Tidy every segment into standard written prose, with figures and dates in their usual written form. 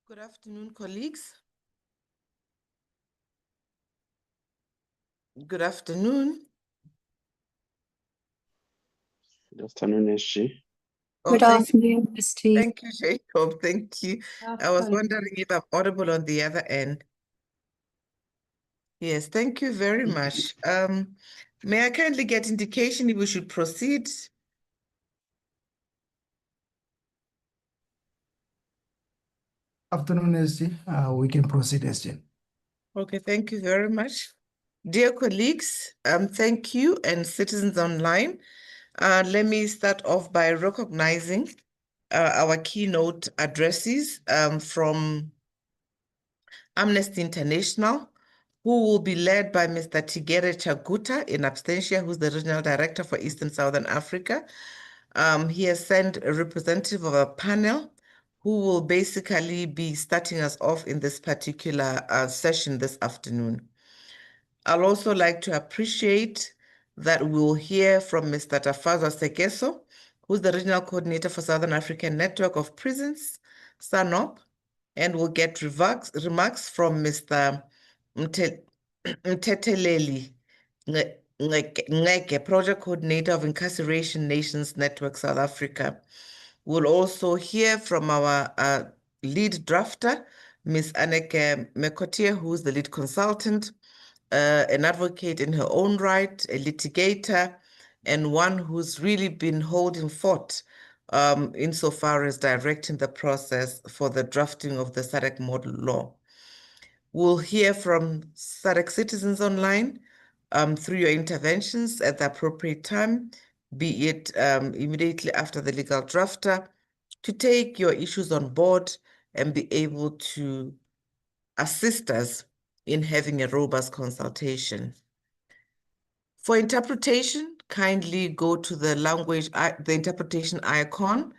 Good afternoon, colleagues. Good afternoon. Good afternoon, SG. Oh, Good afternoon, Steve. thank you, Jacob. Thank you. I was wondering if I'm audible on the other end. Yes, thank you very much. May I kindly get indication if we should proceed? Afternoon, SG. We can proceed, SG. Okay, thank you very much. Dear colleagues, thank you and citizens online. Let me start off by recognizing our keynote addresses from Amnesty International, who will be led by Mr. Tigere Chaguta in absentia, who's the Regional Director for Eastern Southern Africa. He has sent a representative of a panel who will basically be starting us off in this particular session this afternoon. I'll also like to appreciate that we'll hear from Mr. Tafazwa Sekeso, who's the Regional Coordinator for Southern African Network of Prisons, SANOP, and we'll get remarks from Mr. Mteteleli Ngeke, Project Coordinator of Incarceration Nations Network South Africa. We'll also hear from our lead drafter, Ms. Anneke Mekotier, who's the lead consultant, an advocate in her own right, a litigator, and one who's really been holding fort insofar as directing the process for the drafting of the SADC model law. We'll hear from SADC citizens online through your interventions at the appropriate time, be it immediately after the legal drafter, to take your issues on board and be able to assist us in having a robust consultation. For interpretation, kindly go to the the interpretation icon,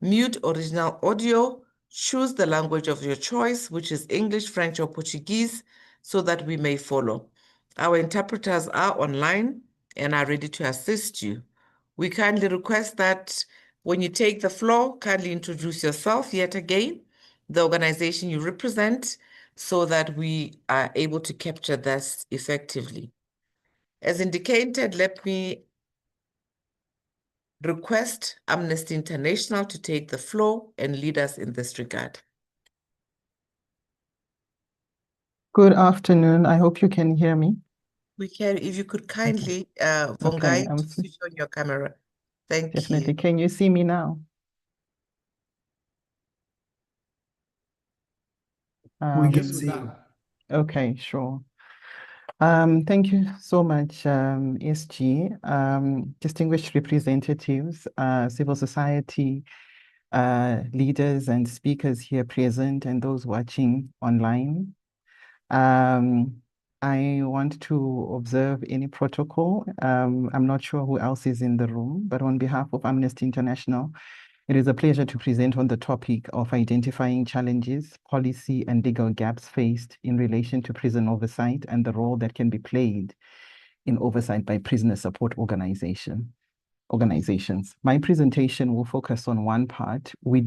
mute original audio, choose the language of your choice, which is English, French, or Portuguese, so that we may follow. Our interpreters are online and are ready to assist you. We kindly request that when you take the floor, kindly introduce yourself yet again, the organization you represent, so that we are able to capture this effectively. As indicated, let me request Amnesty International to take the floor and lead us in this regard. Good afternoon. I hope you can hear me. We can, if you could kindly, Okay, Vongai, switch on your camera. Thank definitely. you. Can you see me now? We can see you. Okay, sure. Thank you so much, SG, distinguished representatives, civil society leaders and speakers here present and those watching online. I want to observe any protocol. I'm not sure who else is in the room, but on behalf of Amnesty International, it is a pleasure to present on the topic of identifying challenges, policy, and legal gaps faced in relation to prison oversight and the role that can be played in oversight by prisoner support organizations. My presentation will focus on one part. We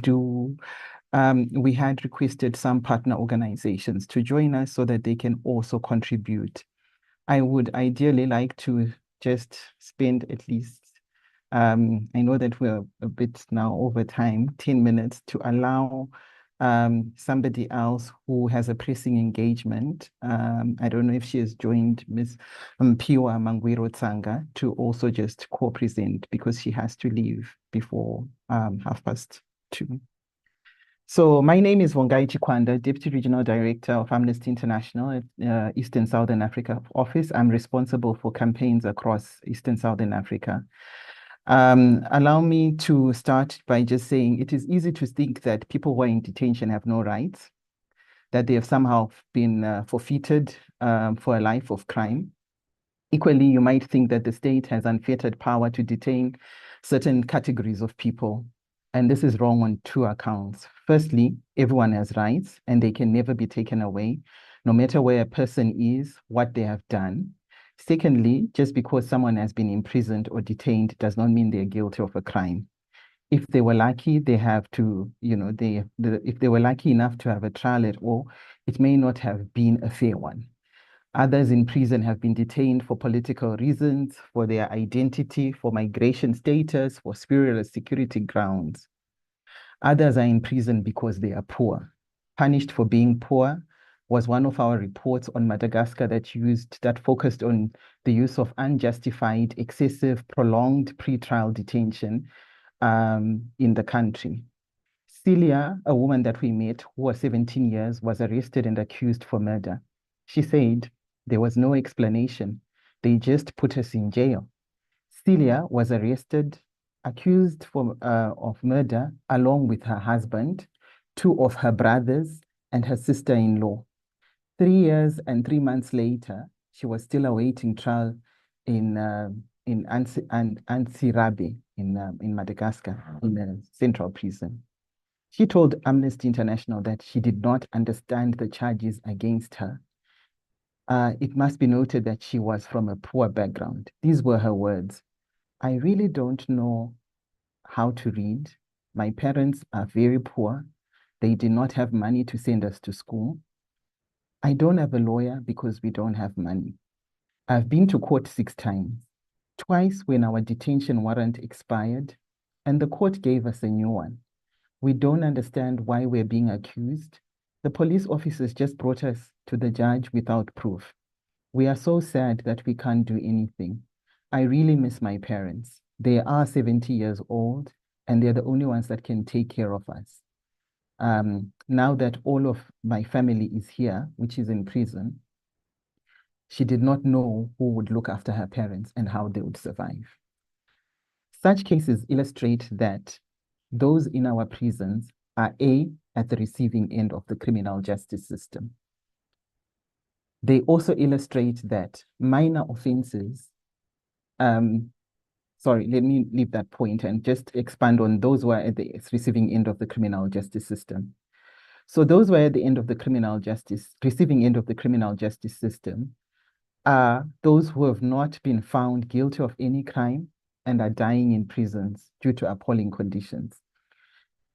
had requested some partner organizations to join us so that they can also contribute. I would ideally like to just spend at least I know that we're a bit now over time, 10 minutes, to allow somebody else who has a pressing engagement. I don't know if she has joined Ms. Mpiwa Mangwiro Tsanga to also just co-present because she has to leave before 2:30. So my name is Vongai Chikwanda, Deputy Regional Director of Amnesty International at Eastern Southern Africa office. I'm responsible for campaigns across Eastern Southern Africa. Allow me to start by just saying it is easy to think that people who are in detention have no rights, that they have somehow been forfeited for a life of crime. Equally, you might think that the state has unfettered power to detain certain categories of people. And this is wrong on two accounts. Firstly, everyone has rights and they can never be taken away, no matter where a person is, what they have done. Secondly, just because someone has been imprisoned or detained does not mean they're guilty of a crime. If they were lucky, they have to, if they were lucky enough to have a trial at all, it may not have been a fair one. Others in prison have been detained for political reasons, for their identity, for migration status, for spurious security grounds. Others are in prison because they are poor. Punished for being poor was one of our reports on Madagascar that focused on the use of unjustified, excessive, prolonged pretrial detention in the country. Celia, a woman that we met who was 17 years, was arrested and accused for murder. She said there was no explanation. They just put us in jail. Celia was arrested, accused of murder, along with her husband, 2 of her brothers, and her sister-in-law. 3 years and 3 months later, she was still awaiting trial in Ansirabe in Madagascar, in a central prison. She told Amnesty International that she did not understand the charges against her. It must be noted that she was from a poor background. These were her words. I really don't know how to read. My parents are very poor. They did not have money to send us to school. I don't have a lawyer because we don't have money. I've been to court 6 times, twice when our detention warrant expired, and the court gave us a new one. We don't understand why we're being accused. The police officers just brought us to the judge without proof. We are so sad that we can't do anything. I really miss my parents. They are 70 years old, and they're the only ones that can take care of us. Now that all of my family is here, which is in prison, she did not know who would look after her parents and how they would survive. Such cases illustrate that those in our prisons are at the receiving end of the criminal justice system. They also illustrate that minor offenses, sorry, let me leave that point and just expand on those who are at the receiving end of the criminal justice system. So those who are at the end of the receiving end of the criminal justice system are those who have not been found guilty of any crime and are dying in prisons due to appalling conditions.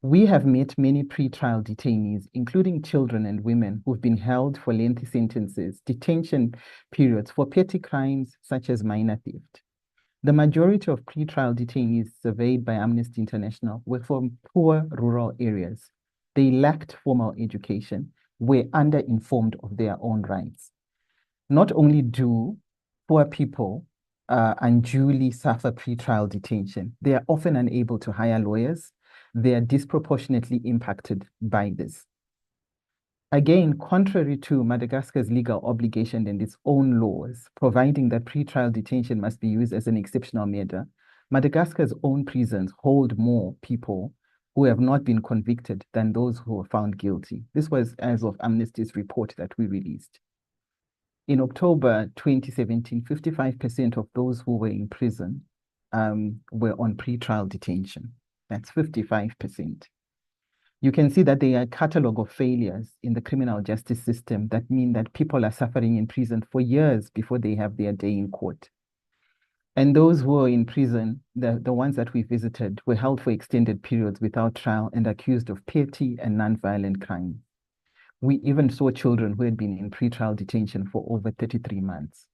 We have met many pretrial detainees, including children and women who've been held for lengthy sentences, detention periods for petty crimes such as minor theft. The majority of pretrial detainees surveyed by Amnesty International were from poor rural areas. They lacked formal education, were underinformed of their own rights. Not only do poor people unduly suffer pretrial detention, they are often unable to hire lawyers. They are disproportionately impacted by this. Again, contrary to Madagascar's legal obligation and its own laws, providing that pretrial detention must be used as an exceptional measure, Madagascar's own prisons hold more people who have not been convicted than those who were found guilty. This was as of Amnesty's report that we released. In October 2017, 55% of those who were in prison were on pretrial detention. That's 55%. You can see that there are a catalog of failures in the criminal justice system that mean that people are suffering in prison for years before they have their day in court. And those who are in prison, the ones that we visited, were held for extended periods without trial and accused of petty and non-violent crimes. We even saw children who had been in pretrial detention for over 33 months.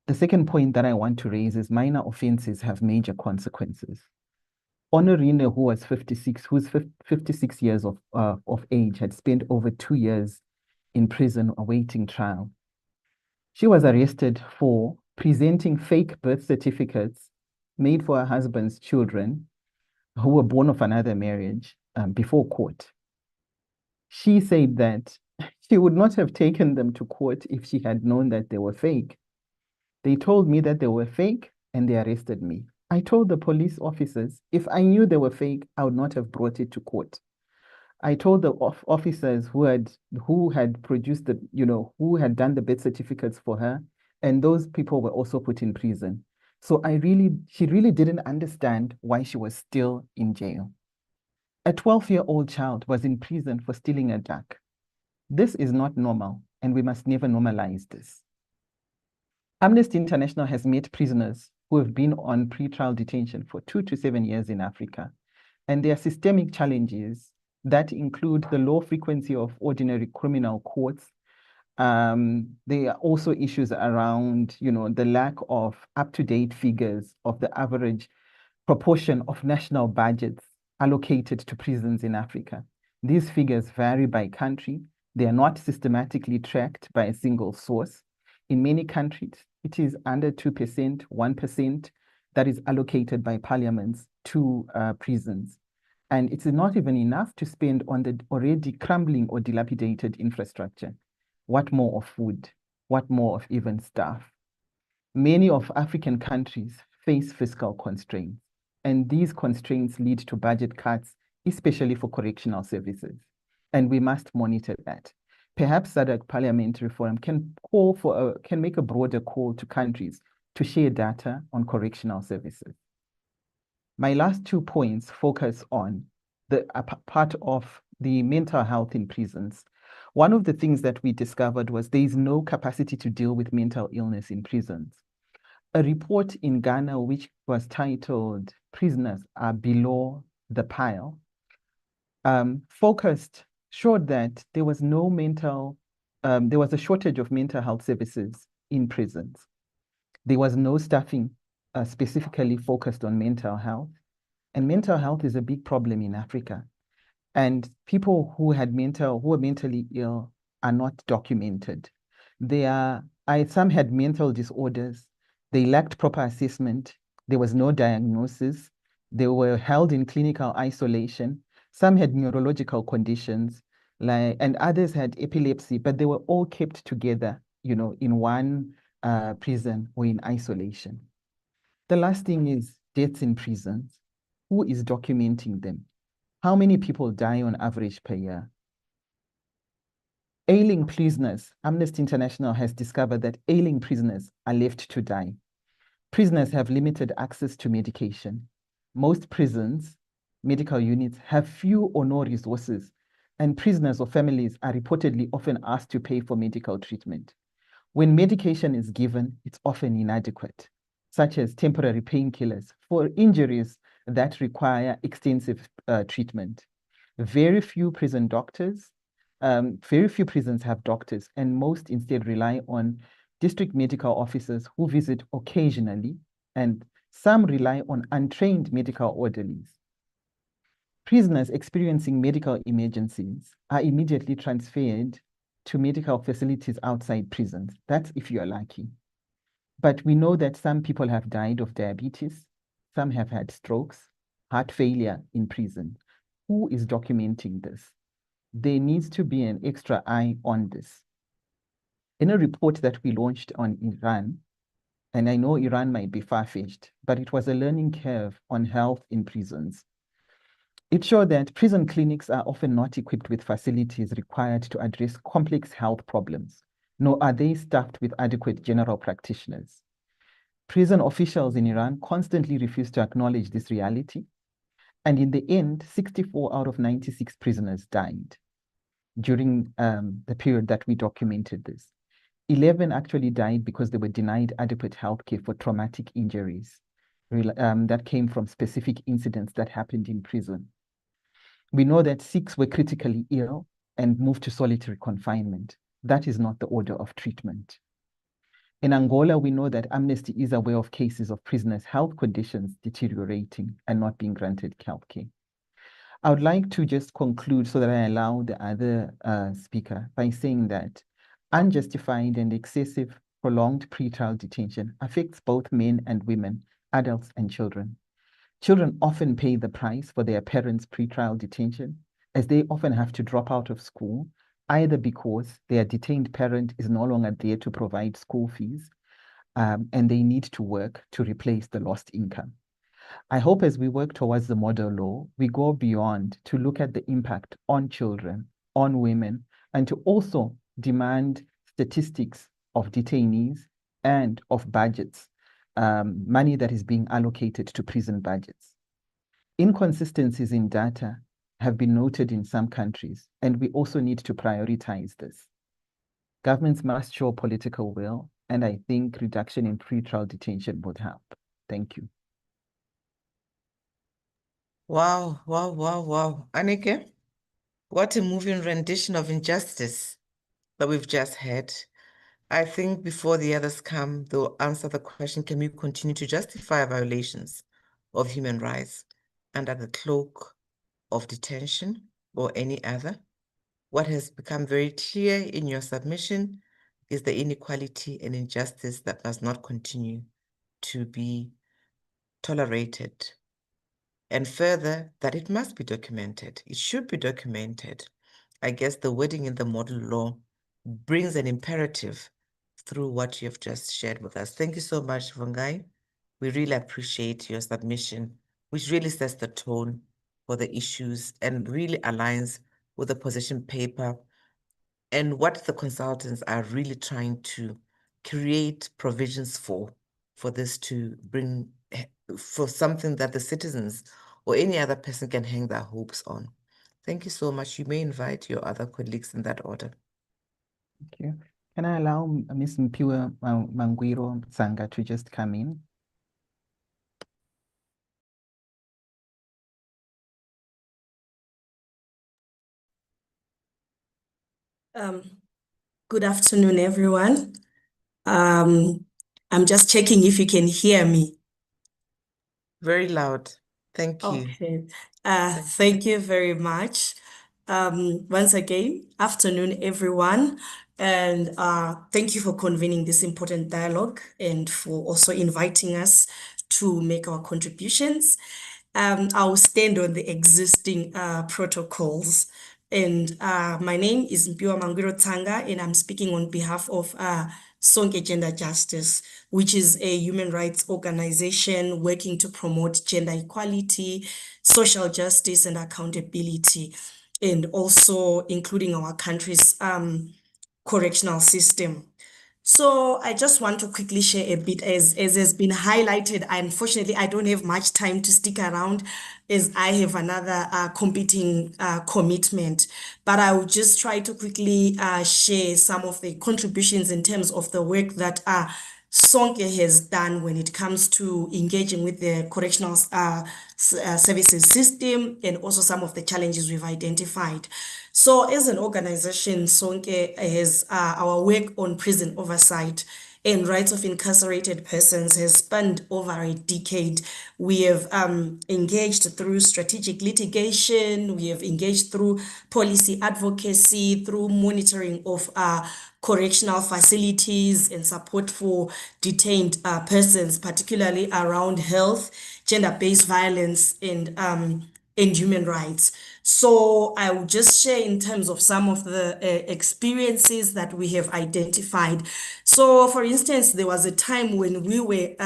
The second point that I want to raise is minor offenses have major consequences. Honorine, who was 56, who's 56 years of age, had spent over 2 years in prison awaiting trial. She was arrested for presenting fake birth certificates made for her husband's children who were born of another marriage before court. She said that she would not have taken them to court if she had known that they were fake. They told me that they were fake and they arrested me. I told the police officers, if I knew they were fake, I would not have brought it to court. I told the officers who had produced who had done the birth certificates for her, and those people were also put in prison. So she really didn't understand why she was still in jail. A 12-year-old child was in prison for stealing a duck. This is not normal, and we must never normalize this. Amnesty International has met prisoners who have been on pretrial detention for 2 to 7 years in Africa. And there are systemic challenges that include the low frequency of ordinary criminal courts. There are also issues around, the lack of up-to-date figures of the average proportion of national budgets allocated to prisons in Africa. These figures vary by country. They are not systematically tracked by a single source. In many countries, it is under 2%, 1% that is allocated by parliaments to prisons. And it's not even enough to spend on the already crumbling or dilapidated infrastructure. What more of food? What more of even staff? Many of African countries face fiscal constraints, and these constraints lead to budget cuts, especially for correctional services. And we must monitor that. Perhaps SADC Parliamentary Forum can make a broader call to countries to share data on correctional services. My last 2 points focus on the part of the mental health in prisons. One of the things that we discovered was there is no capacity to deal with mental illness in prisons. A report in Ghana, which was titled "Prisoners Are Below the Pile," showed that there was a shortage of mental health services in prisons. There was no staffing specifically focused on mental health. And mental health is a big problem in Africa. And people who are mentally ill are not documented. Some had mental disorders. They lacked proper assessment. There was no diagnosis. They were held in clinical isolation. Some had neurological conditions, and others had epilepsy, but they were all kept together, in one prison or in isolation. The last thing is deaths in prisons. Who is documenting them? How many people die on average per year? Ailing prisoners. Amnesty International has discovered that ailing prisoners are left to die. Prisoners have limited access to medication. Most prisons, medical units, have few or no resources, and prisoners or families are reportedly often asked to pay for medical treatment. When medication is given, it's often inadequate, such as temporary painkillers for injuries that require extensive treatment. Very few prisons have doctors, and most instead rely on district medical officers who visit occasionally, and some rely on untrained medical orderlies. Prisoners experiencing medical emergencies are immediately transferred to medical facilities outside prisons. That's if you are lucky. But we know that some people have died of diabetes, some have had strokes, heart failure in prison. Who is documenting this? There needs to be an extra eye on this. In a report that we launched on Iran, and I know Iran might be far-fetched, but it was a learning curve on health in prisons. It showed that prison clinics are often not equipped with facilities required to address complex health problems, nor are they staffed with adequate general practitioners. Prison officials in Iran constantly refuse to acknowledge this reality. And in the end, 64 out of 96 prisoners died during the period that we documented this. 11 actually died because they were denied adequate healthcare for traumatic injuries that came from specific incidents that happened in prison. We know that 6 were critically ill and moved to solitary confinement. That is not the order of treatment. In Angola, we know that Amnesty is aware of cases of prisoners' health conditions deteriorating and not being granted healthcare. I would like to just conclude so that I allow the other speaker by saying that unjustified and excessive prolonged pretrial detention affects both men and women, adults and children. Children often pay the price for their parents' pretrial detention, as they often have to drop out of school, either because their detained parent is no longer there to provide school fees, and they need to work to replace the lost income. I hope as we work towards the model law, we go beyond to look at the impact on children, on women, and to also demand statistics of detainees and of budgets, money that is being allocated to prison budgets. Inconsistencies in data have been noted in some countries, and we also need to prioritize this. Governments must show political will, and I think reduction in pretrial detention would help. Thank you. Wow, wow, wow, wow. Anike, what a moving rendition of injustice that we've just had. I think before the others come, they'll answer the question, can we continue to justify violations of human rights under the cloak of detention or any other? What has become very clear in your submission is the inequality and injustice that must not continue to be tolerated. And further, that it must be documented. It should be documented. I guess the wording in the model law brings an imperative through what you have just shared with us. Thank you so much, Vongai. We really appreciate your submission, which really sets the tone for the issues and really aligns with the position paper and what the consultants are really trying to create provisions for this to bring, for something that the citizens or any other person can hang their hopes on. Thank you so much. You may invite your other colleagues in that order. Thank you. Can I allow Ms. Mpiwa Mangwiro Sanga to just come in? Good afternoon, everyone. I'm just checking if you can hear me. Very loud. Thank you. Okay. Thank you very much. Once again, afternoon, everyone. And thank you for convening this important dialogue and for also inviting us to make our contributions. I'll stand on the existing protocols. And my name is Mpiwa Mangwiro Tsanga, and I'm speaking on behalf of Sonke Gender Justice, which is a human rights organization working to promote gender equality, social justice, and accountability, and also including our country's correctional system. So I just want to quickly share a bit as has been highlighted. Unfortunately, I don't have much time to stick around as I have another competing commitment. But I will just try to quickly share some of the contributions in terms of the work that Sonke has done when it comes to engaging with the correctional services system and also some of the challenges we've identified. So as an organization, Sonke has our work on prison oversight and rights of incarcerated persons has spanned over a decade. We have engaged through strategic litigation, we have engaged through policy advocacy, through monitoring of correctional facilities and support for detained persons, particularly around health, gender-based violence, and human rights. So I will just share in terms of some of the experiences that we have identified. So for instance, there was a time when we were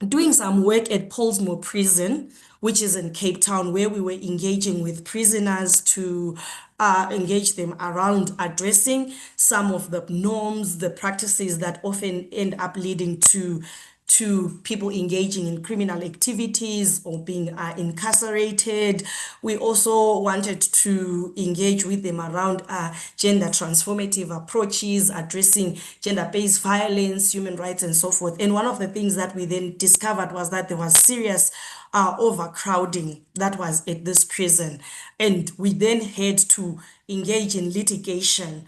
doing some work at Pollsmoor Prison, which is in Cape Town, where we were engaging with prisoners to engage them around addressing some of the norms, the practices that often end up leading to people engaging in criminal activities or being incarcerated. We also wanted to engage with them around gender transformative approaches, addressing gender-based violence, human rights, and so forth. And one of the things that we then discovered was that there was serious overcrowding that was at this prison. And we then had to engage in litigation,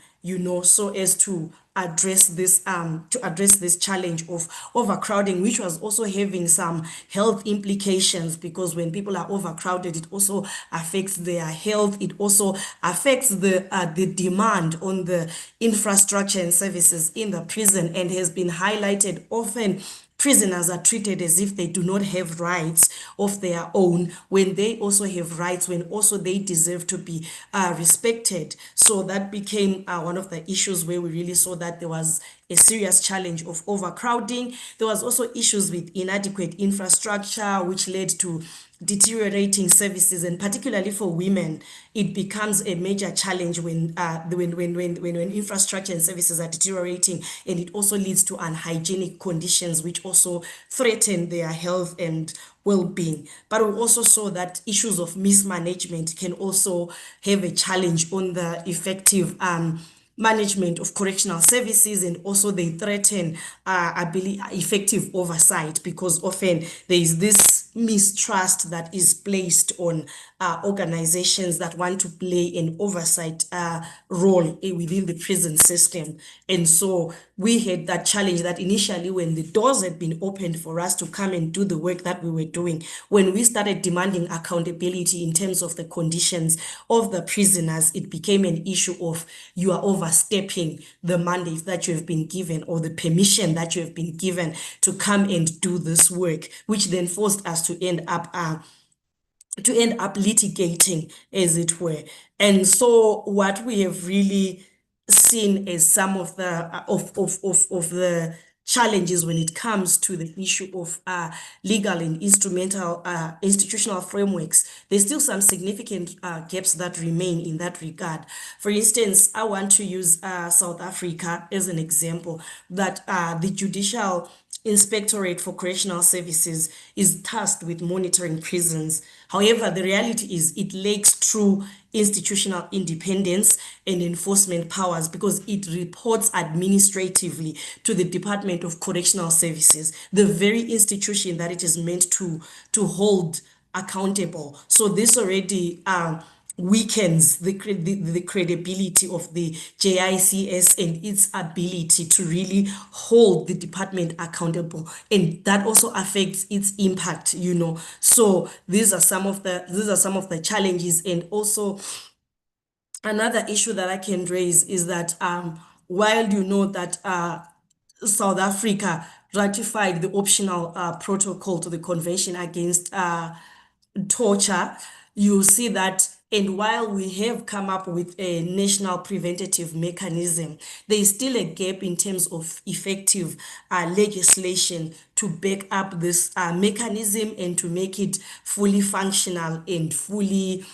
so as to address this challenge of overcrowding, which was also having some health implications, because when people are overcrowded, it also affects their health. It also affects the demand on the infrastructure and services in the prison, and has been highlighted often. Prisoners are treated as if they do not have rights of their own, when they also have rights, when also they deserve to be respected. So that became one of the issues where we really saw that there was a serious challenge of overcrowding. There was also issues with inadequate infrastructure, which led to deteriorating services, and particularly for women, it becomes a major challenge when infrastructure and services are deteriorating, and it also leads to unhygienic conditions, which also threaten their health and well-being. But we also saw that issues of mismanagement can also have a challenge on the effective management of correctional services, and also they threaten, I believe, effective oversight, because often there is this mistrust that is placed on organizations that want to play an oversight role within the prison system. And so we had that challenge that initially, when the doors had been opened for us to come and do the work that we were doing, when we started demanding accountability in terms of the conditions of the prisoners, it became an issue of you are overstepping the mandate that you have been given, or the permission that you have been given to come and do this work, which then forced us to end up litigating, as it were. And so what we have really seen as some of the of the challenges when it comes to the issue of legal and institutional frameworks, there's still some significant gaps that remain in that regard. For instance, I want to use South Africa as an example, that the Judicial Inspectorate for Correctional Services is tasked with monitoring prisons. However, the reality is it lacks true institutional independence and enforcement powers, because it reports administratively to the Department of Correctional Services, the very institution that it is meant to hold accountable. So this already weakens the credibility of the JICS and its ability to really hold the department accountable, and that also affects its impact, you know. So these are some of the challenges. And also another issue that I can raise is that while you know that South Africa ratified the optional protocol to the Convention Against Torture, you see that, and while we have come up with a national preventative mechanism, there is still a gap in terms of effective legislation to back up this mechanism and to make it fully functional and fully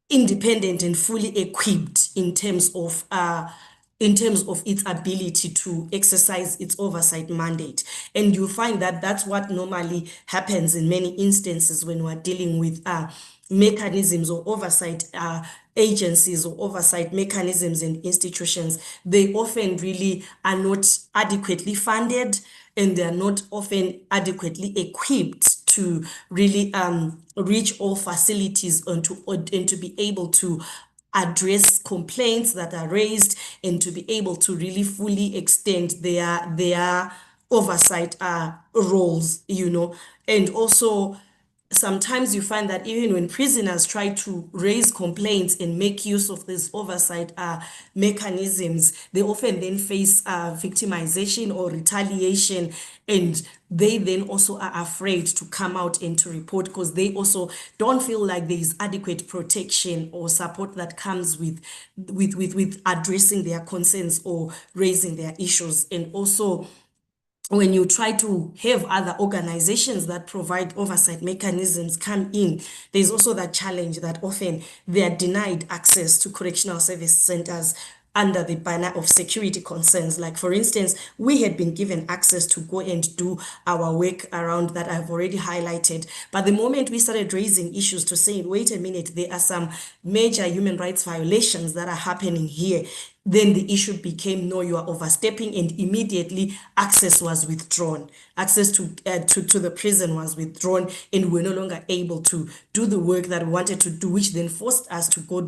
independent and fully equipped in terms of its ability to exercise its oversight mandate. And you find that that's what normally happens in many instances when we're dealing with mechanisms or oversight agencies or oversight mechanisms and institutions. They often really are not adequately funded, and they're not often adequately equipped to really reach all facilities and to be able to address complaints that are raised, and to be able to really fully extend their oversight roles, you know. And also, sometimes you find that even when prisoners try to raise complaints and make use of these oversight mechanisms, they often then face victimization or retaliation, and they then also are afraid to come out and to report, because they also don't feel like there is adequate protection or support that comes with addressing their concerns or raising their issues. And also, when you try to have other organizations that provide oversight mechanisms come in, there's also that challenge that often they are denied access to correctional service centers under the banner of security concerns. Like, for instance, we had been given access to go and do our work around that I've already highlighted. But the moment we started raising issues to say, wait a minute, there are some major human rights violations that are happening here, then the issue became, no, you are overstepping, and immediately access was withdrawn. Access to the prison was withdrawn, and we're no longer able to do the work that we wanted to do, which then forced us to go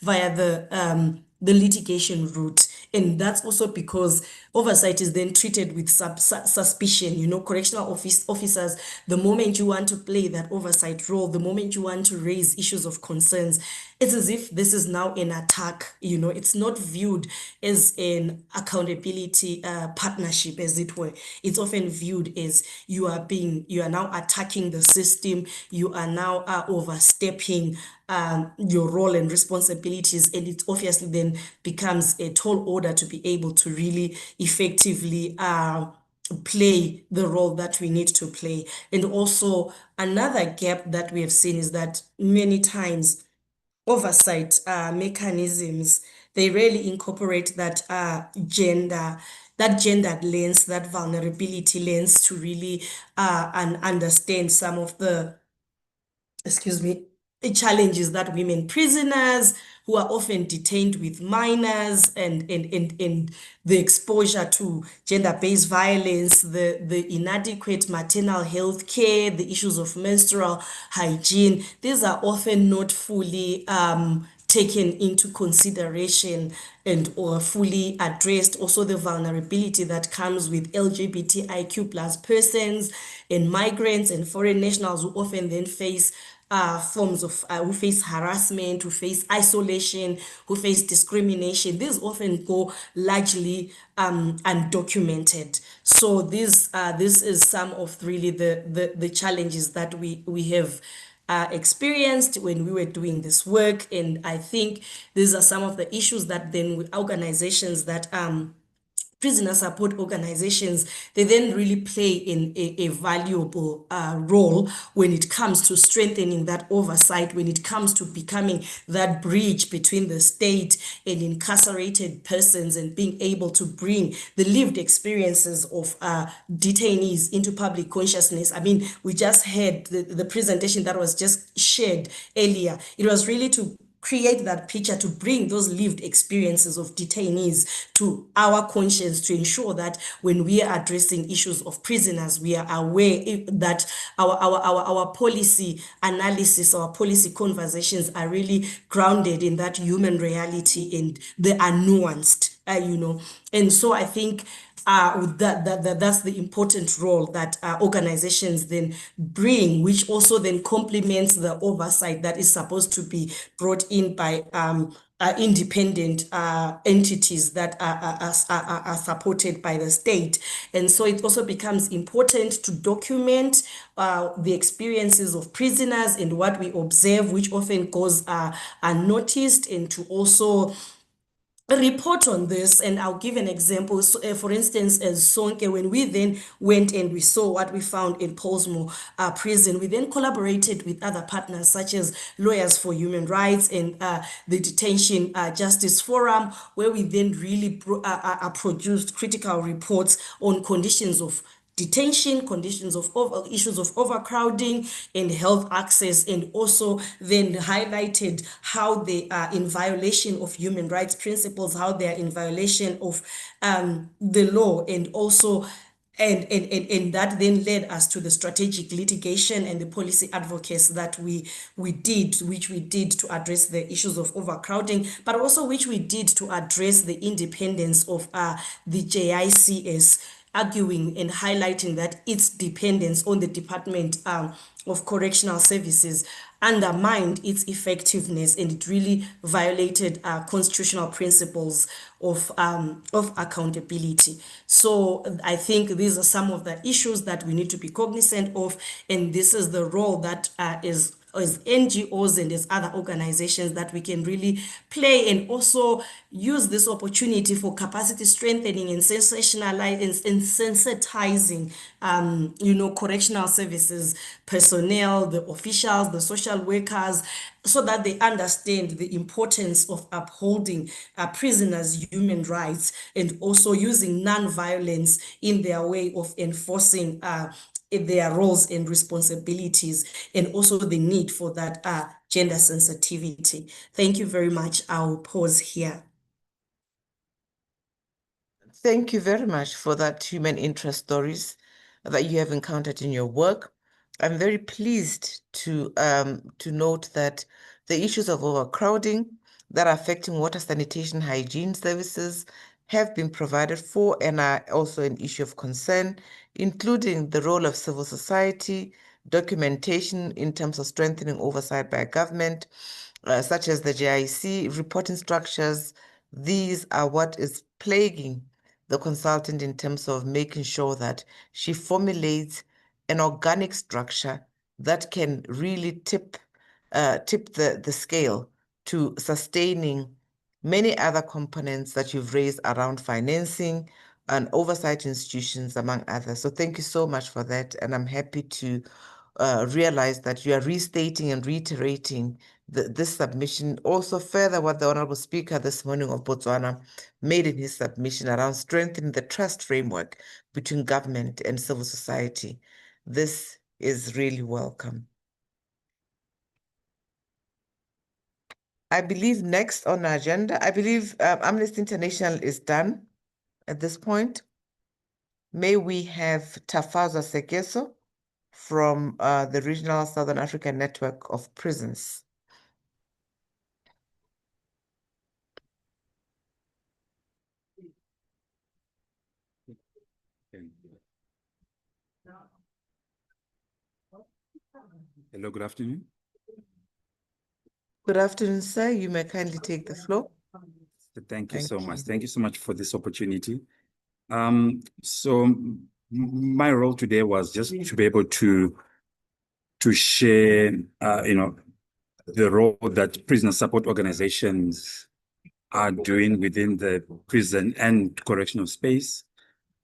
via the litigation route. And that's also because oversight is then treated with suspicion. You know, correctional officers, the moment you want to play that oversight role, the moment you want to raise issues of concerns, it's as if this is now an attack. You know, it's not viewed as an accountability partnership, as it were. It's often viewed as you are now attacking the system, you are now overstepping your role and responsibilities, and it obviously then becomes a tall order to be able to really effectively play the role that we need to play. And also, another gap that we have seen is that many times oversight mechanisms, they really incorporate that gendered lens, that vulnerability lens, to really and understand some of the challenges that women prisoners who are often detained with minors and the exposure to gender-based violence, the inadequate maternal health care, the issues of menstrual hygiene, these are often not fully taken into consideration and or fully addressed. Also the vulnerability that comes with LGBTIQ plus persons and migrants and foreign nationals who often then face forms of who face harassment, who face isolation, who face discrimination. These often go largely undocumented. So this is some of really the challenges that we have experienced when we were doing this work. And I think these are some of the issues that then with organizations that prisoner support organizations, they then really play in a valuable role when it comes to strengthening that oversight, when it comes to becoming that bridge between the state and incarcerated persons and being able to bring the lived experiences of detainees into public consciousness. I mean, we just had the presentation that was just shared earlier. It was really to create that picture, to bring those lived experiences of detainees to our conscience, to ensure that when we are addressing issues of prisoners, we are aware that our policy analysis, our policy conversations are really grounded in that human reality and they are nuanced, And so I think that's the important role that organizations then bring, which also then complements the oversight that is supposed to be brought in by independent entities that are supported by the state. And so it also becomes important to document the experiences of prisoners and what we observe, which often goes unnoticed, and to also report on this. And I'll give an example. So, for instance, as Sonke, when we then went and we saw what we found in Pollsmoor prison, we then collaborated with other partners such as Lawyers for Human Rights and the Detention Justice Forum, where we then really produced critical reports on conditions of detention, conditions of issues of overcrowding and health access, and also then highlighted how they are in violation of human rights principles, how they are in violation of the law, and also and that then led us to the strategic litigation and the policy advocacy that we did to address the issues of overcrowding, but also which we did to address the independence of the JICS, arguing and highlighting that its dependence on the Department of Correctional Services undermined its effectiveness, and it really violated constitutional principles of accountability. So I think these are some of the issues that we need to be cognizant of, and this is the role that is as NGOs and as other organizations that we can really play, and also use this opportunity for capacity strengthening and sensationalizing and sensitizing, correctional services personnel, the officials, the social workers, so that they understand the importance of upholding prisoners' human rights and also using non-violence in their way of enforcing their roles and responsibilities, and also the need for that gender sensitivity. Thank you very much. I'll pause here. Thank you very much for that human interest stories that you have encountered in your work. I'm very pleased to note that the issues of overcrowding that are affecting water, sanitation, hygiene services have been provided for and are also an issue of concern, including the role of civil society, documentation in terms of strengthening oversight by government, such as the JIC, reporting structures. These are what is plaguing the consultant in terms of making sure that she formulates an organic structure that can really tip the scale to sustaining many other components that you've raised around financing and oversight institutions, among others. So thank you so much for that. And I'm happy to realize that you are restating and reiterating this submission. Also further what the Honorable Speaker this morning of Botswana made in his submission around strengthening the trust framework between government and civil society. This is really welcome. I believe next on our agenda, I believe Amnesty International is done at this point. May we have Tafaza Sekeso from the Regional Southern African Network of Prisons. Hello, good afternoon. Good afternoon, sir. You may kindly take the floor. Thank you Thank so much. you. Thank you so much for this opportunity. My role today was just to be able to share, the role that prisoner support organizations are doing within the prison and correctional space.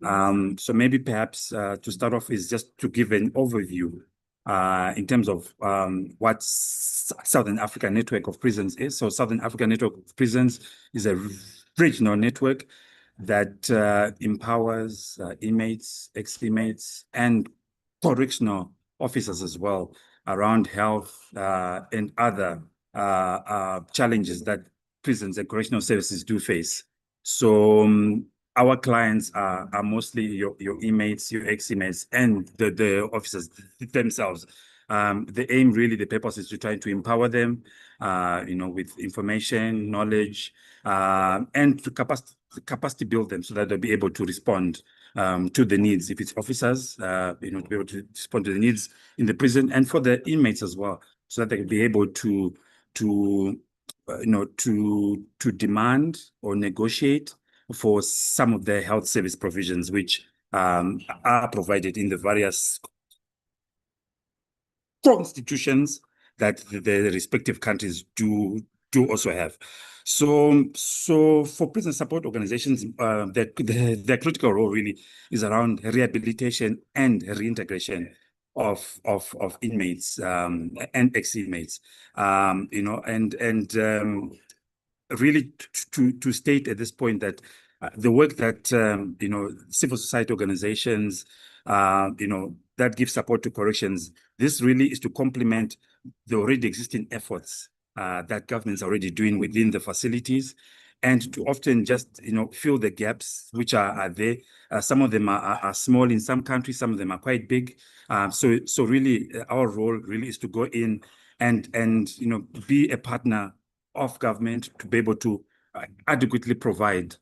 So maybe perhaps to start off is just to give an overview in terms of what Southern African Network of Prisons is. So Southern African Network of Prisons is a regional network that empowers inmates, ex-inmates, and correctional officers as well around health and other challenges that prisons and correctional services do face. So our clients are mostly your inmates, your ex-inmates, and the officers themselves. The aim, really, the purpose is to try to empower them, with information, knowledge, and to capacity build them so that they'll be able to respond to the needs. If it's officers, to be able to respond to the needs in the prison, and for the inmates as well, so that they can be able to demand or negotiate for some of the health service provisions which are provided in the various constitutions that the respective countries do also have. So for prison support organizations, their critical role really is around rehabilitation and reintegration of inmates and ex-inmates, really to state at this point that the work that civil society organizations that give support to corrections, this really is to complement the already existing efforts that governments are already doing within the facilities, and to often just fill the gaps which are there. Some of them are small in some countries, some of them are quite big. So really our role really is to go in and be a partner of government to be able to adequately provide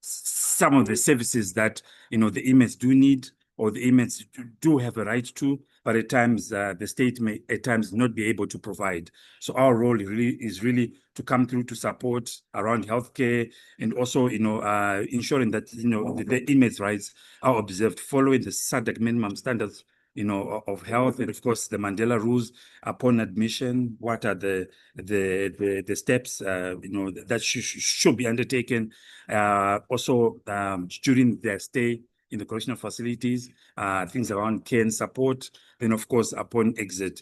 some of the services that the inmates do need, or the inmates do have a right to, but at times the state may at times not be able to provide. So our role is really to come through to support around healthcare, and also ensuring that the inmates' rights are observed following the SADC minimum standards of health, and of course the Mandela rules upon admission. What are the steps that should be undertaken also during their stay in the correctional facilities, things around care and support. Then of course upon exit,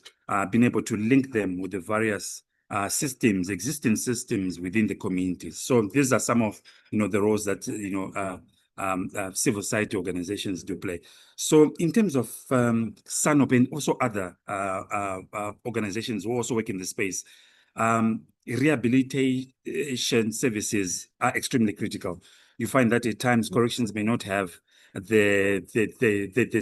being able to link them with the various existing systems within the communities. So these are some of the roles that civil society organizations do play. So in terms of SANOP and also other organizations who also work in the space, rehabilitation services are extremely critical. You find that at times corrections may not have the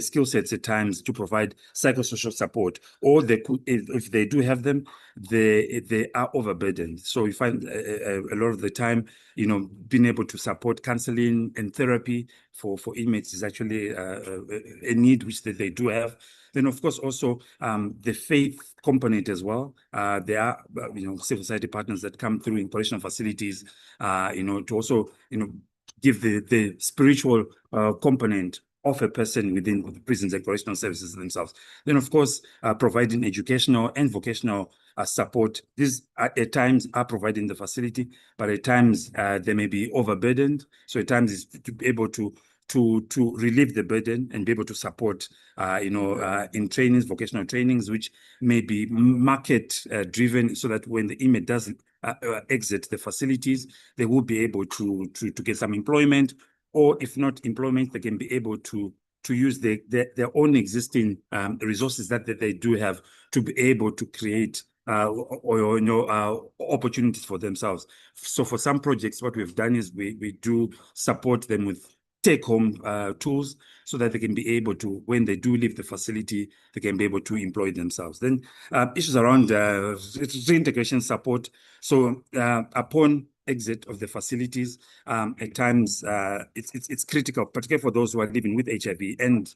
skill sets at times to provide psychosocial support, or they could, if they do have them, they are overburdened. So you find a lot of the time, being able to support counseling and therapy for inmates is actually a need which they do have. Then, of course, also the faith component as well. There are, civil society partners that come through in correctional facilities, to also, give the spiritual component of a person within the prisons and correctional services themselves. Then, of course, providing educational and vocational support. These at times are provided in the facility, but at times they may be overburdened. So at times it's to be able to relieve the burden and be able to support, in trainings, vocational trainings, which may be market driven, so that when the inmate does exit the facilities, they will be able to get some employment, or if not employment, they can be able to use their own existing resources that they do have to be able to create opportunities for themselves. So for some projects, what we've done is we do support them with take-home tools so that they can be able to, when they do leave the facility, they can be able to employ themselves. Then issues around reintegration support. So upon exit of the facilities, at times it's critical, particularly for those who are living with HIV and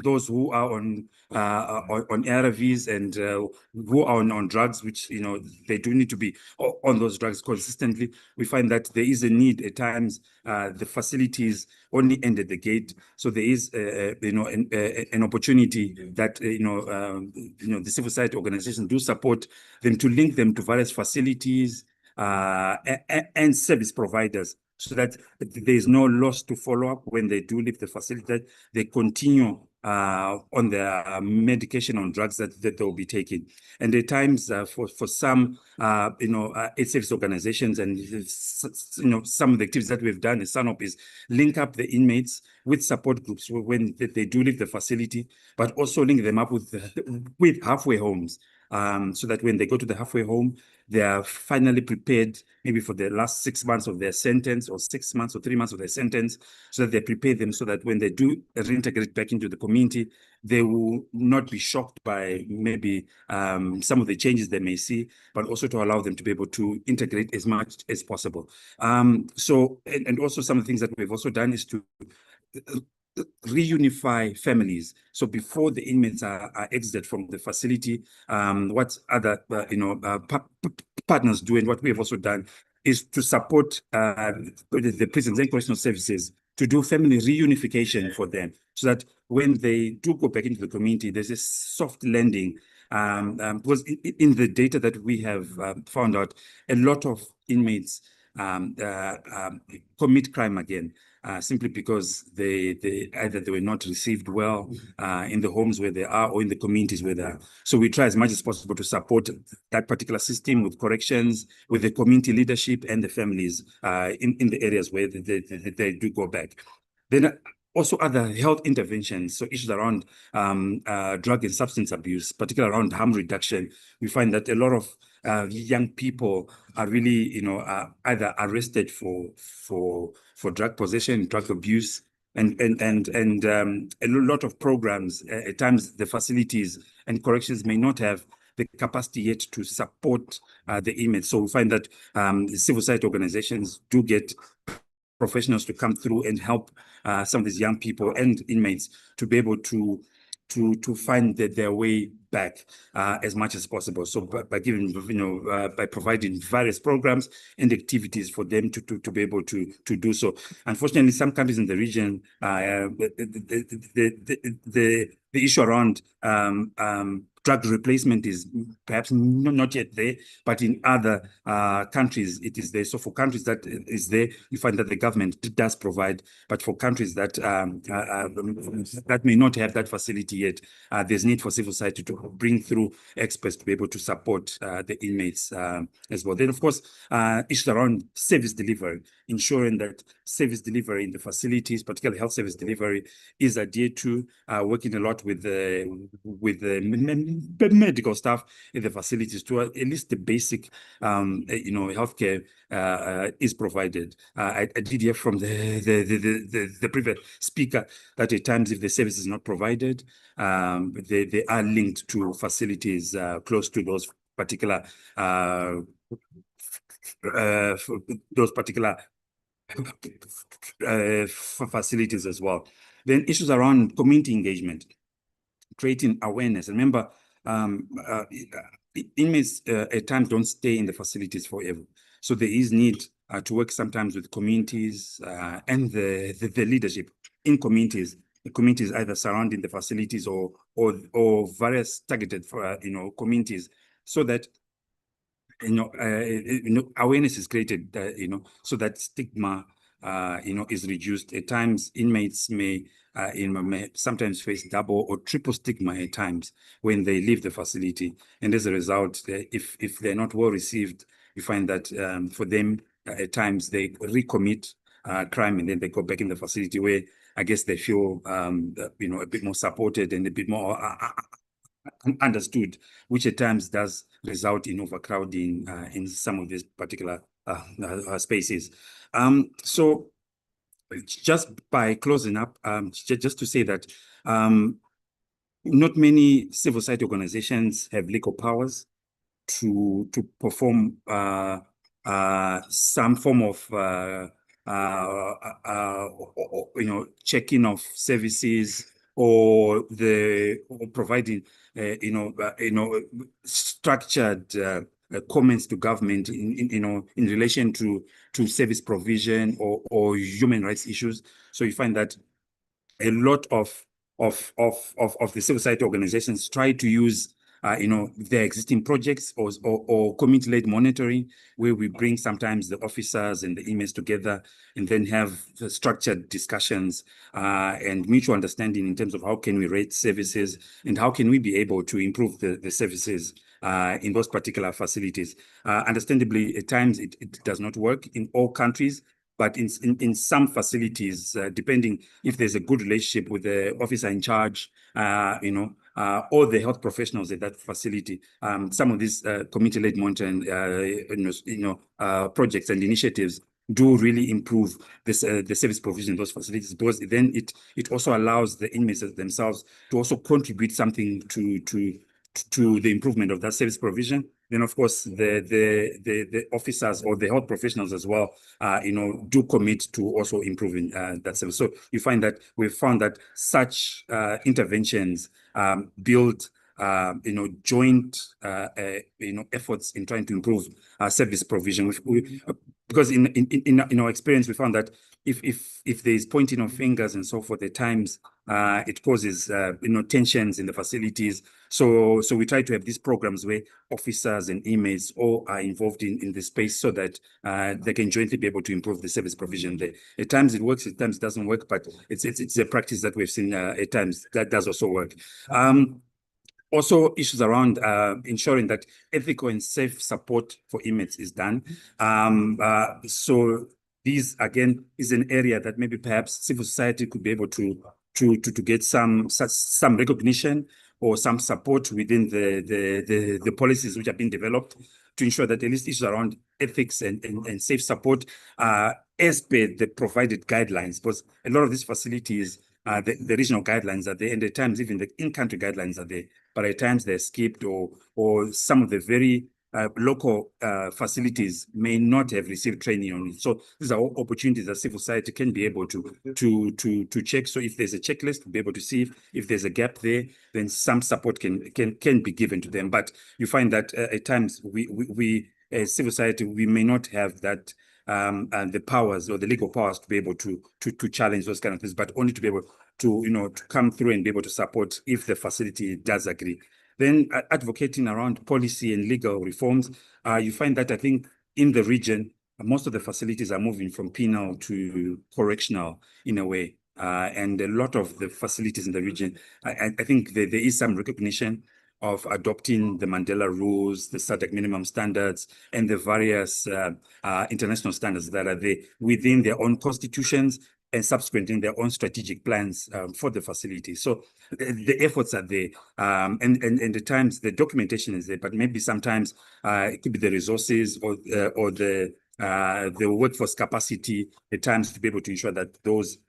those who are on ARVs and who are on drugs, which they do need to be on those drugs consistently. We find that there is a need at times. The facilities only end at the gate, so there is an opportunity that the civil society organizations do support them to link them to various facilities and service providers, so that there is no loss to follow up when they do leave the facility, that they continue on their medication, on drugs that they'll be taking. And at times for some aid service organizations and some of the activities that we've done in SANOP is link up the inmates with support groups when they do leave the facility, but also link them up with halfway homes, so that when they go to the halfway home, they are finally prepared, maybe for the last 6 months of their sentence, or 6 months or 3 months of their sentence, so that they prepare them so that when they do reintegrate back into the community, they will not be shocked by maybe some of the changes they may see, but also to allow them to be able to integrate as much as possible. So, and also some of the things that we've also done is to reunify families. So before the inmates are exited from the facility, what other partners do, and what we have also done, is to support the prisons and correctional services to do family reunification for them, so that when they do go back into the community, there's a soft landing. Because in the data that we have found out, a lot of inmates commit crime again. Simply because they either they were not received well in the homes where they are, or in the communities where they are. So we try as much as possible to support that particular system with corrections, with the community leadership and the families in the areas where they do go back. Then also other health interventions, so issues around drug and substance abuse, particularly around harm reduction. We find that a lot of young people are really, either arrested for drug possession, drug abuse, and a lot of programs. At times, the facilities and corrections may not have the capacity yet to support the inmates. So we find that the civil society organizations do get professionals to come through and help some of these young people and inmates to be able to find their way back as much as possible. So by giving, by providing various programs and activities for them to be able to do so. Unfortunately, some countries in the region, the issue around drug replacement is perhaps not yet there, but in other countries it is there. So for countries that is there, you find that the government does provide, but for countries that that may not have that facility yet, there's need for civil society to bring through experts to be able to support the inmates as well. Then, of course, issues around service delivery, ensuring that service delivery in the facilities, particularly health service delivery, is adhered to, working a lot with the medical staff in the facilities to at least the basic, healthcare is provided. I did hear from the previous speaker that at times, if the service is not provided, they are linked to facilities close to those particular facilities as well. Then issues around community engagement, creating awareness. Remember, inmates at times don't stay in the facilities forever. So there is need to work sometimes with communities and the leadership in communities. The communities either surrounding the facilities or various targeted communities, so that awareness is created, so that stigma is reduced. At times, inmates may sometimes face double or triple stigma at times when they leave the facility, and as a result, if they're not well received, you find that for them at times they recommit crime, and then they go back in the facility where I guess they feel, a bit more supported and a bit more understood, which at times does result in overcrowding in some of these particular spaces. So just by closing up, just to say that not many civil society organizations have legal powers to perform some form of checking of services or providing structured comments to government in relation to service provision or human rights issues. So you find that a lot of the civil society organizations try to use their existing projects or community-led monitoring, where we bring sometimes the officers and the emails together and then have structured discussions and mutual understanding in terms of how can we rate services and how can we be able to improve the services in those particular facilities. Understandably, at times it does not work in all countries, but in some facilities, depending if there's a good relationship with the officer in charge, or the health professionals at that facility, some of these community-led monitoring, projects and initiatives do really improve this the service provision in those facilities, because then it also allows the inmates themselves to also contribute something to the improvement of that service provision. Then, of course, the officers or the health professionals as well, do commit to also improving that service. So you find that we've found that such interventions build, joint, efforts in trying to improve service provision. Because in our experience, we found that if there is pointing of fingers and so forth, at times it causes tensions in the facilities. So we try to have these programs where officers and inmates all are involved in the space, so that they can jointly be able to improve the service provision there. At times it works, at times it doesn't work, but it's a practice that we've seen at times that does also work. Also, issues around ensuring that ethical and safe support for inmates is done. So these, again, is an area that maybe perhaps civil society could be able to get some recognition or some support within the policies which have been developed, to ensure that at least issues around ethics and safe support as per the provided guidelines. Because a lot of these facilities, the regional guidelines are there, and at times even the in-country guidelines are there, but at times they're skipped, or some of the very local facilities may not have received training on it. So these are all opportunities that civil society can be able to check. So if there's a checklist, be able to see if there's a gap there, then some support can be given to them. But you find that at times we as civil society, we may not have that and the powers or the legal powers to be able to challenge those kind of things, but only to be able to come through and be able to support if the facility does agree. Then advocating around policy and legal reforms, you find that I think in the region, most of the facilities are moving from penal to correctional in a way. And a lot of the facilities in the region, I think there is some recognition of adopting the Mandela rules, the SADC minimum standards, and the various international standards that are there within their own constitutions and subsequently in their own strategic plans for the facility. So the efforts are there, and at times the documentation is there, but maybe sometimes it could be the resources or the workforce capacity at times to be able to ensure that those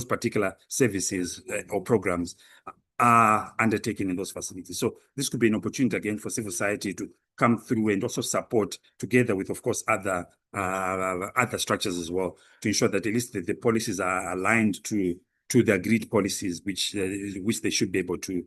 particular services or programs are undertaken in those facilities. So this could be an opportunity again for civil society to come through and also support, together with, of course, other structures as well, to ensure that at least the policies are aligned to the agreed policies which they should be able to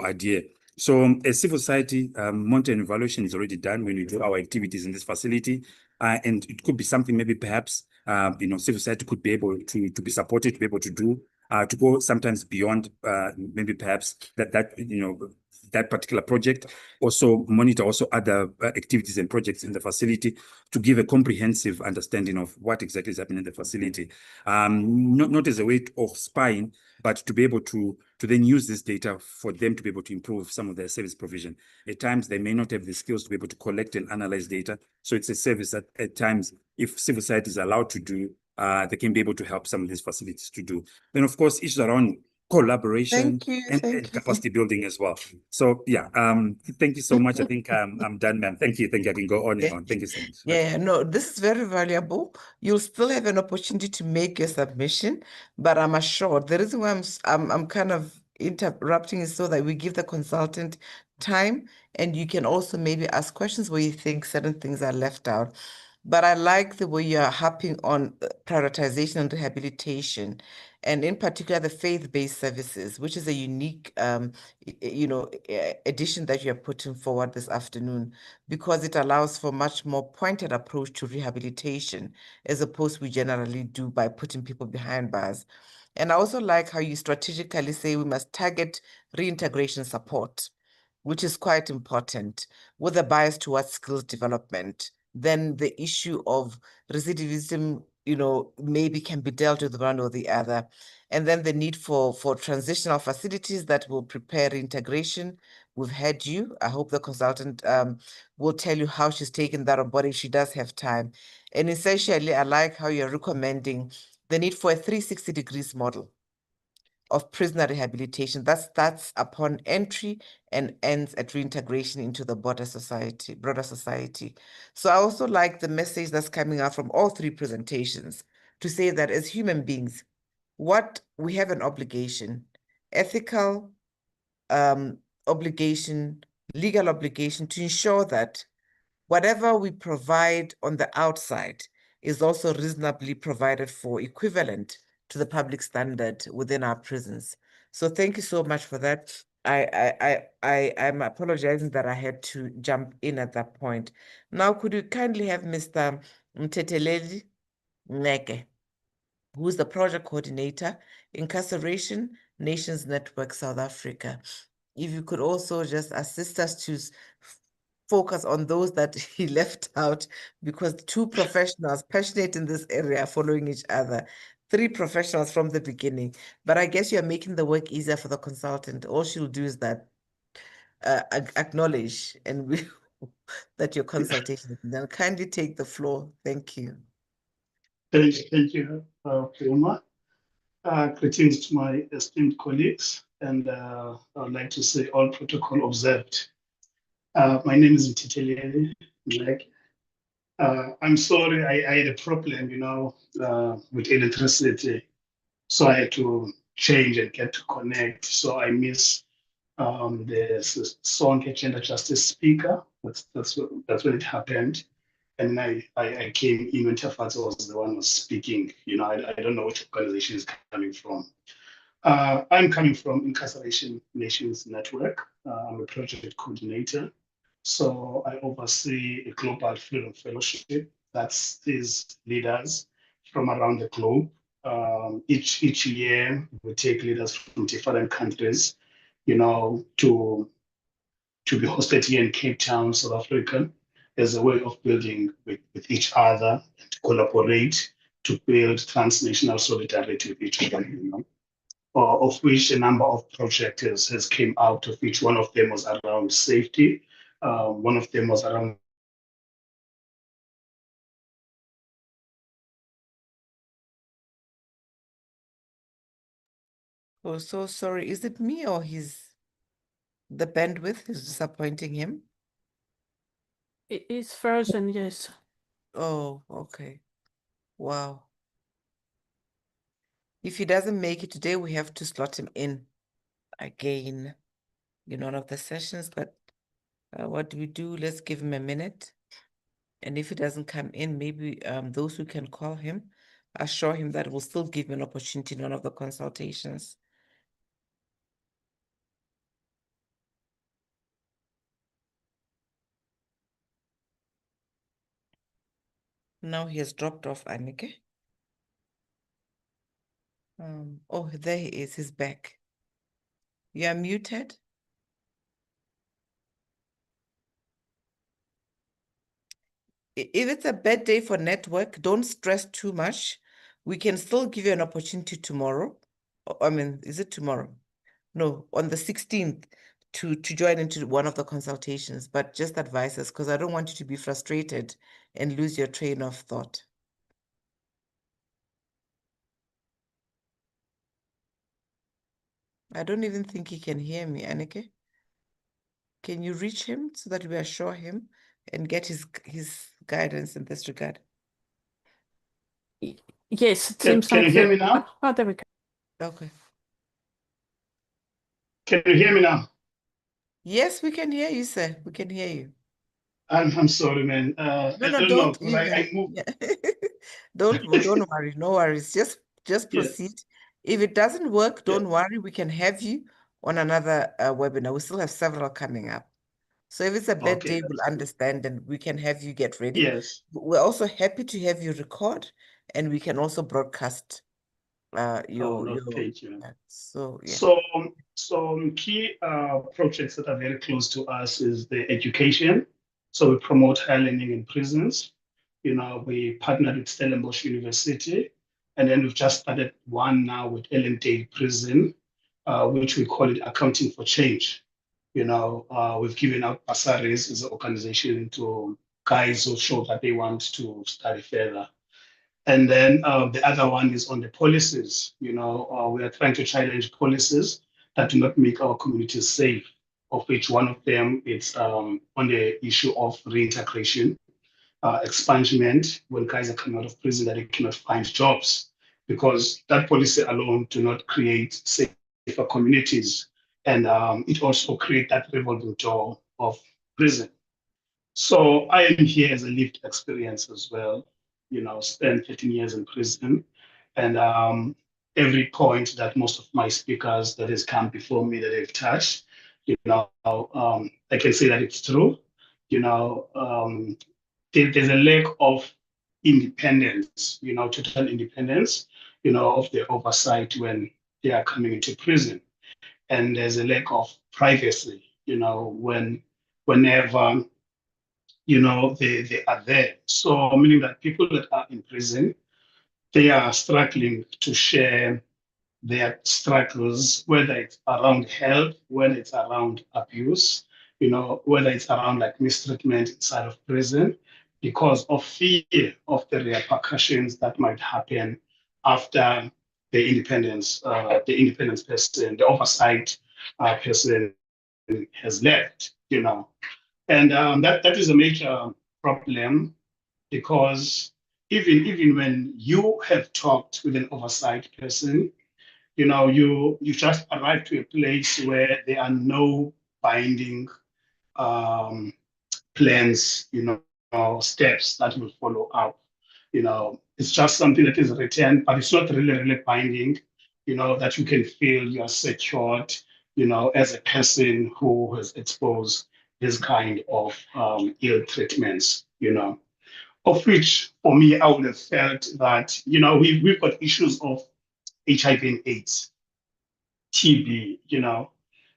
adhere. So as civil society, monitoring and evaluation is already done when we do our activities in this facility, and it could be something maybe perhaps civil society could be able to be supported to be able to do to go sometimes beyond maybe perhaps that particular project. Also monitor also other activities and projects in the facility to give a comprehensive understanding of what exactly is happening in the facility. Not as a way of spying, but to be able to then use this data for them to be able to improve some of their service provision. At times, they may not have the skills to be able to collect and analyze data. So it's a service that at times, if civil society is allowed to do, they can be able to help some of these facilities to do. Then, of course, issues around collaboration Thank you. and capacity building as well. So yeah, thank you so much. I think I'm done, ma'am. Thank you. I can go on and on. Thank you so much. Yeah, no, this is very valuable. You'll still have an opportunity to make your submission, but I'm assured the reason why I'm kind of interrupting is so that we give the consultant time, and you can also maybe ask questions where you think certain things are left out. But I like the way you're harping on prioritization and rehabilitation, and in particular the faith-based services, which is a unique, addition that you're putting forward this afternoon, because it allows for much more pointed approach to rehabilitation, as opposed we generally do by putting people behind bars. And I also like how you strategically say we must target reintegration support, which is quite important, with a bias towards skills development. Then the issue of recidivism, maybe can be dealt with one or the other. And then the need for transitional facilities that will prepare reintegration. We've had you. I hope the consultant will tell you how she's taken that on board if she does have time. And essentially, I like how you're recommending the need for a 360 degrees model of prisoner rehabilitation. That's upon entry and ends at reintegration into the broader society. So I also like the message that's coming out from all three presentations to say that as human beings, we have an obligation, ethical obligation, legal obligation to ensure that whatever we provide on the outside is also reasonably provided for, equivalent to the public standard within our prisons. So thank you so much for that. I'm apologizing that I had to jump in at that point. Now, could you kindly have Mr. Mteteleli Neke, who's the project coordinator, Incarceration Nations Network South Africa. If you could also just assist us to focus on those that he left out, because two professionals passionate in this area are following each other. Three professionals from the beginning. But I guess you're making the work easier for the consultant. All she'll do is that acknowledge and we that your consultation. Then kindly take the floor. Thank you. Thank you, Fiona. Greetings to my esteemed colleagues, and I would like to say all protocol observed. My name is Mteteleli Neke. I'm sorry, I had a problem, with electricity, so I had to change and get to connect. So I miss the song Gender Justice speaker. That's when it happened. And I came in when Tafazo was the one who was speaking. I don't know which organization is coming from. I'm coming from Incarceration Nations Network. I'm a project coordinator. So I oversee a global freedom fellowship that sees leaders from around the globe. Each year, we take leaders from different countries, to be hosted here in Cape Town, South Africa, as a way of building with each other, to collaborate, to build transnational solidarity with each other, of which a number of projects has came out of which one of them was around safety. One of them was around Oh, so sorry. Is it me or the bandwidth is disappointing him? It is frozen, yes. Oh, okay. Wow. If he doesn't make it today, we have to slot him in again in one of the sessions. But what do we do? Let's give him a minute. And if he doesn't come in, maybe those who can call him, assure him that we'll still give him an opportunity in one of the consultations. Now he has dropped off, Anike. Oh, there he is. He's back. You are muted. If it's a bad day for network, don't stress too much. We can still give you an opportunity tomorrow. I mean, is it tomorrow? No, on the 16th to join into one of the consultations, but just advise us because I don't want you to be frustrated and lose your train of thought. I don't even think he can hear me, Anneke. Can you reach him so that we assure him and get his guidance in this regard? Yes, it Can seems you like hear me now? Oh, there we go. Okay. Can you hear me now? Yes, we can hear you, sir. We can hear you. I'm sorry, man. No, I no, don't know, don't 'cause I even. moved. Yeah. Don't worry. No worries. Just Yes. proceed. If it doesn't work, Yeah. don't worry. We can have you on another webinar. We still have several coming up. So if it's a bad Okay, day, that's we'll good. understand and we can have you get ready. Yes. We're also happy to have you record and we can also broadcast Oh, your no, thank you. so yeah. So key projects that are very close to us is the education. So we promote higher learning in prisons. You know, we partnered with Stellenbosch University, and then we've just started one now with Ellendale Prison, which we call it Accounting for Change. You know, we've given out bursaries as an organization to guys who show that they want to study further. And then the other one is on the policies. You know, we are trying to challenge policies that do not make our communities safe, of which one of them is on the issue of reintegration, expungement when guys are coming out of prison that they cannot find jobs, because that policy alone do not create safer communities. And it also creates that revolving door of prison. So I am here as a lived experience as well. You know, spent 13 years in prison, and every point that most of my speakers that has come before me that have touched, you know, I can say that it's true. You know, there's a lack of independence, you know, total independence, you know, of the oversight when they are coming into prison, and there's a lack of privacy, you know, whenever you know, they are there. So meaning that people that are in prison, they are struggling to share their struggles, whether it's around health, whether it's around abuse, you know, whether it's around like mistreatment inside of prison, because of fear of the repercussions that might happen after the independence person, the oversight person has left, you know. And that is a major problem, because even when you have talked with an oversight person, you know, you just arrive to a place where there are no binding um, plans, you know, steps that will follow up. You know, it's just something that is written, but it's not really binding, you know, that you can feel you are secured, you know, as a person who has exposed this kind of ill treatments, you know, of which for me, I would have felt that, you know, we've got issues of HIV and AIDS, TB, you know,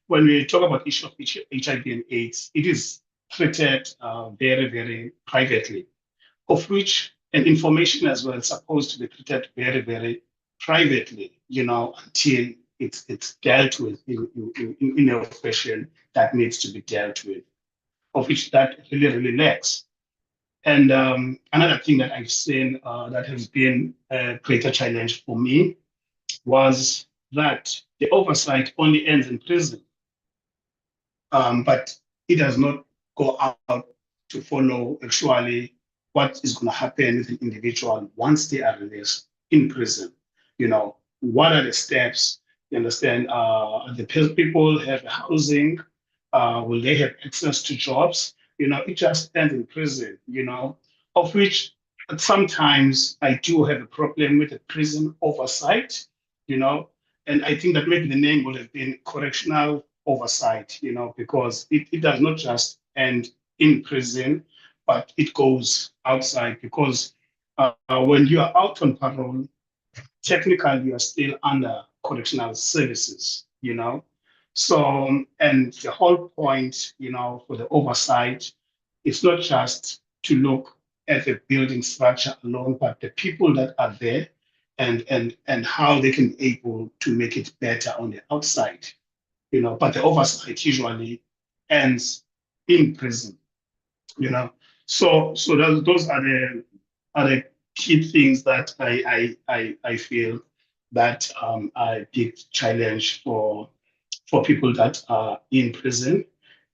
when we talk about issue of HIV and AIDS, it is treated very, very privately, of which and information as well is supposed to be treated very, very privately, you know, until it's dealt with in a fashion that needs to be dealt with, of which that really, really lacks. And another thing that I've seen that has been a greater challenge for me was that the oversight only ends in prison, but it does not go out to follow actually what is going to happen with an individual once they are released in prison. You know, what are the steps? You understand? The people have housing? Will they have access to jobs? You know, it just ends in prison. You know, of which sometimes I do have a problem with the prison oversight. You know, and I think that maybe the name would have been correctional oversight, you know, because it does not just end in prison, but it goes outside, because when you are out on parole, technically you are still under correctional services, So, and the whole point, for the oversight, it's not just to look at the building structure alone, but the people that are there and how they can be able to make it better on the outside, But the oversight usually ends in prison, So those are the key things that I feel that are a big challenge for people that are in prison.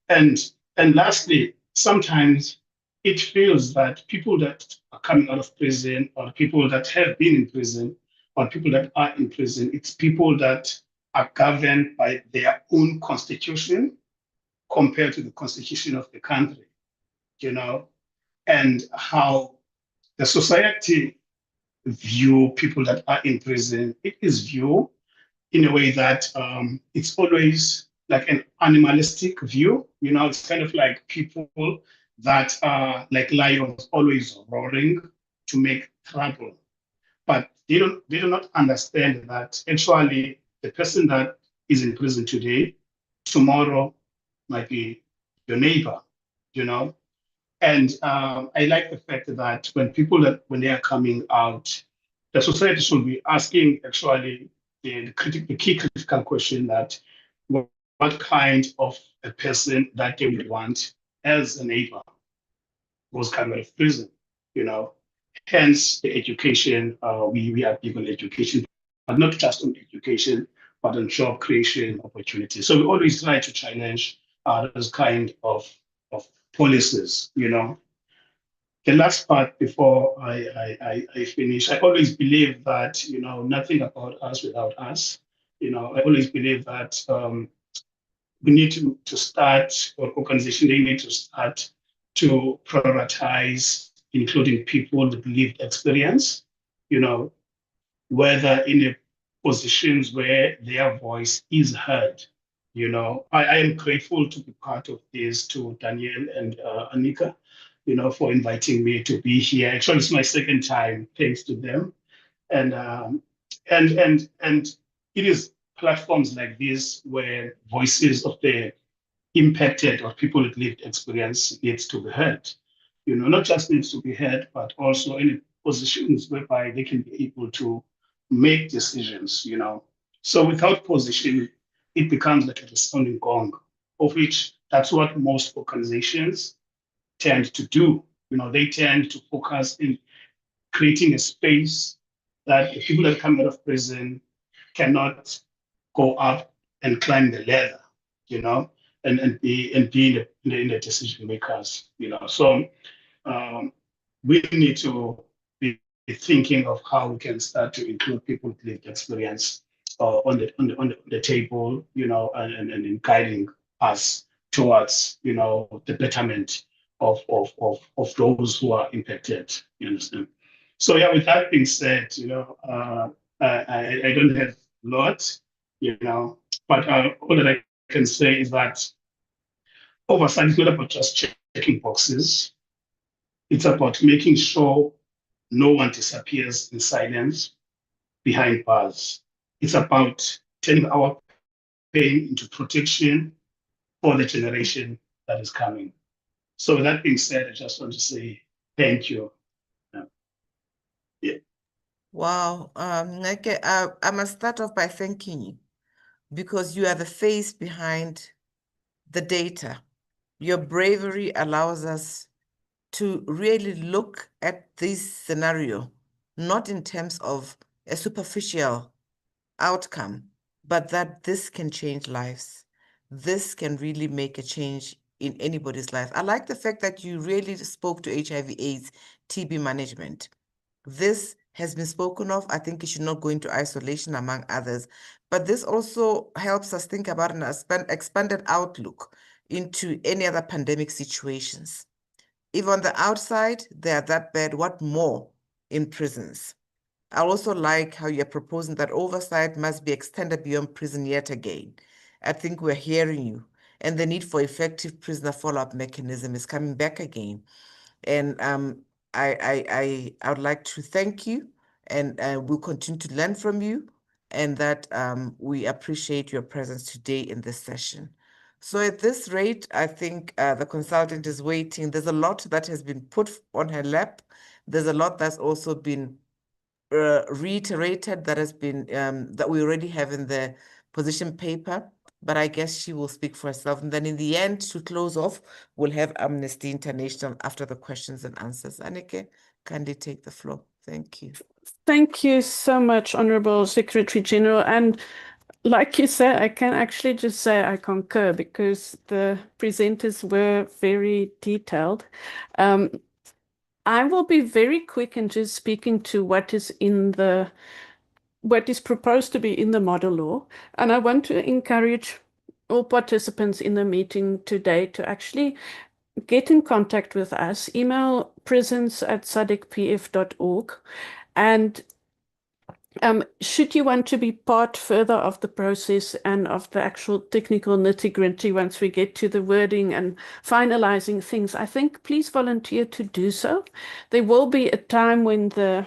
And lastly, sometimes it feels that people that are coming out of prison or people that have been in prison or people that are in prison, it's people that are governed by their own constitution compared to the constitution of the country, and how the society view people that are in prison. It is viewed in a way that it's always like an animalistic view. It's kind of like people that are like lions, always roaring to make trouble. But they do not understand that actually the person that is in prison today, tomorrow might be your neighbor, And I like the fact that when they are coming out, the society should be asking actually the key critical question that what kind of a person that they would want as a neighbor who's coming out of prison, Hence the education, we are given education, but not just on education, but on job creation opportunities. So we always try to challenge those kind of policies, The last part before I finish, I always believe that, nothing about us without us. I always believe that we need to start, or organization, they need to start to prioritize including people with lived experience, whether in a positions where their voice is heard. I am grateful to be part of this, to Daniel and Anika, for inviting me to be here. Actually, it's my second time, thanks to them. And it is platforms like this where voices of the impacted or people with lived experience needs to be heard. Not just needs to be heard, but also in positions whereby they can be able to make decisions, So without position, it becomes like a resounding gong, of which that's what most organizations tend to do. They tend to focus in creating a space that the people that come out of prison cannot go up and climb the ladder, and be in the decision makers, So we need to be thinking of how we can start to include people with lived experience on the table, and in guiding us towards, the betterment of those who are impacted. You understand? So yeah, with that being said, I don't have a lot, but all that I can say is that oversight is not about just checking boxes. It's about making sure no one disappears in silence behind bars. It's about turning our pain into protection for the generation that is coming. So with that being said, I just want to say thank you. Yeah. Wow, Neke, I must start off by thanking you because you are the face behind the data. Your bravery allows us to really look at this scenario, not in terms of a superficial outcome, but that this can change lives. This can really make a change in anybody's life. I like the fact that you really spoke to HIV/AIDS, TB management. This has been spoken of. I think it should not go into isolation among others, but this also helps us think about an expanded outlook into any other pandemic situations. If on the outside they are that bad, what more in prisons? I also like how you're proposing that oversight must be extended beyond prison yet again. I think we're hearing you. And the need for effective prisoner follow-up mechanism is coming back again. And I would like to thank you and we'll continue to learn from you, and that we appreciate your presence today in this session. So at this rate, I think the consultant is waiting. There's a lot that has been put on her lap. There's a lot that's also been reiterated that has been that we already have in the position paper, but I guess she will speak for herself. And then in the end, to close off, we'll have Amnesty International after the questions and answers. Anneke, kindly take the floor. Thank you. Thank you so much, Honorable Secretary General. And like you said, I can actually just say I concur because the presenters were very detailed. I will be very quick in just speaking to what is proposed to be in the model law. And I want to encourage all participants in the meeting today to actually get in contact with us. Email presence@sadicpf.org. And should you want to be part further of the process and of the actual technical nitty-gritty once we get to the wording and finalizing things, I think please volunteer to do so. There will be a time when the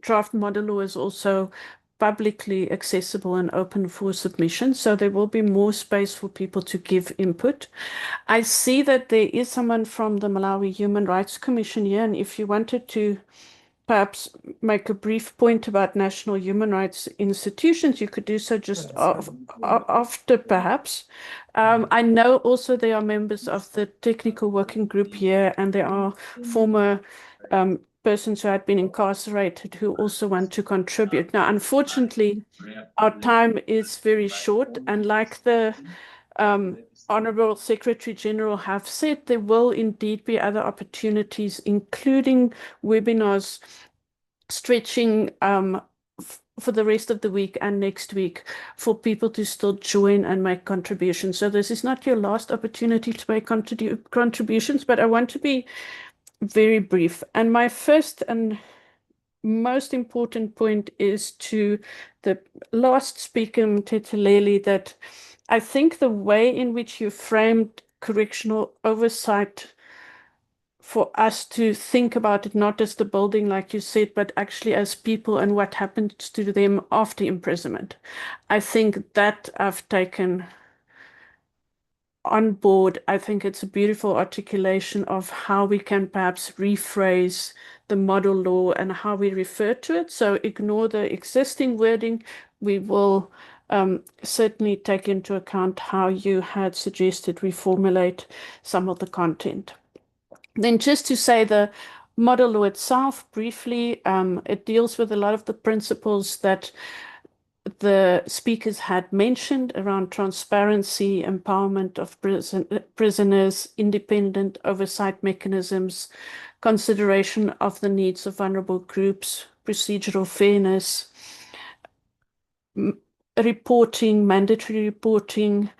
draft model law is also publicly accessible and open for submission, so there will be more space for people to give input. I see that there is someone from the Malawi Human Rights Commission here, and if you wanted to perhaps make a brief point about national human rights institutions, you could do so just after, perhaps. I know also there are members of the technical working group here, and there are former persons who had been incarcerated who also want to contribute. Now, unfortunately, our time is very short, and like the Honorable Secretary General have said, there will indeed be other opportunities, including webinars stretching for the rest of the week and next week for people to still join and make contributions. So this is not your last opportunity to make contributions, but I want to be very brief. And my first and most important point is to the last speaker, Mtetheleli, that I think the way in which you framed correctional oversight for us to think about it, not as the building, like you said, but actually as people and what happens to them after imprisonment. I think that I've taken on board. I think it's a beautiful articulation of how we can perhaps rephrase the model law and how we refer to it. So ignore the existing wording. We will certainly take into account how you had suggested reformulate some of the content. Then just to say the model law itself briefly, it deals with a lot of the principles that the speakers had mentioned around transparency, empowerment of prisoners, independent oversight mechanisms, consideration of the needs of vulnerable groups, procedural fairness, reporting, mandatory reporting,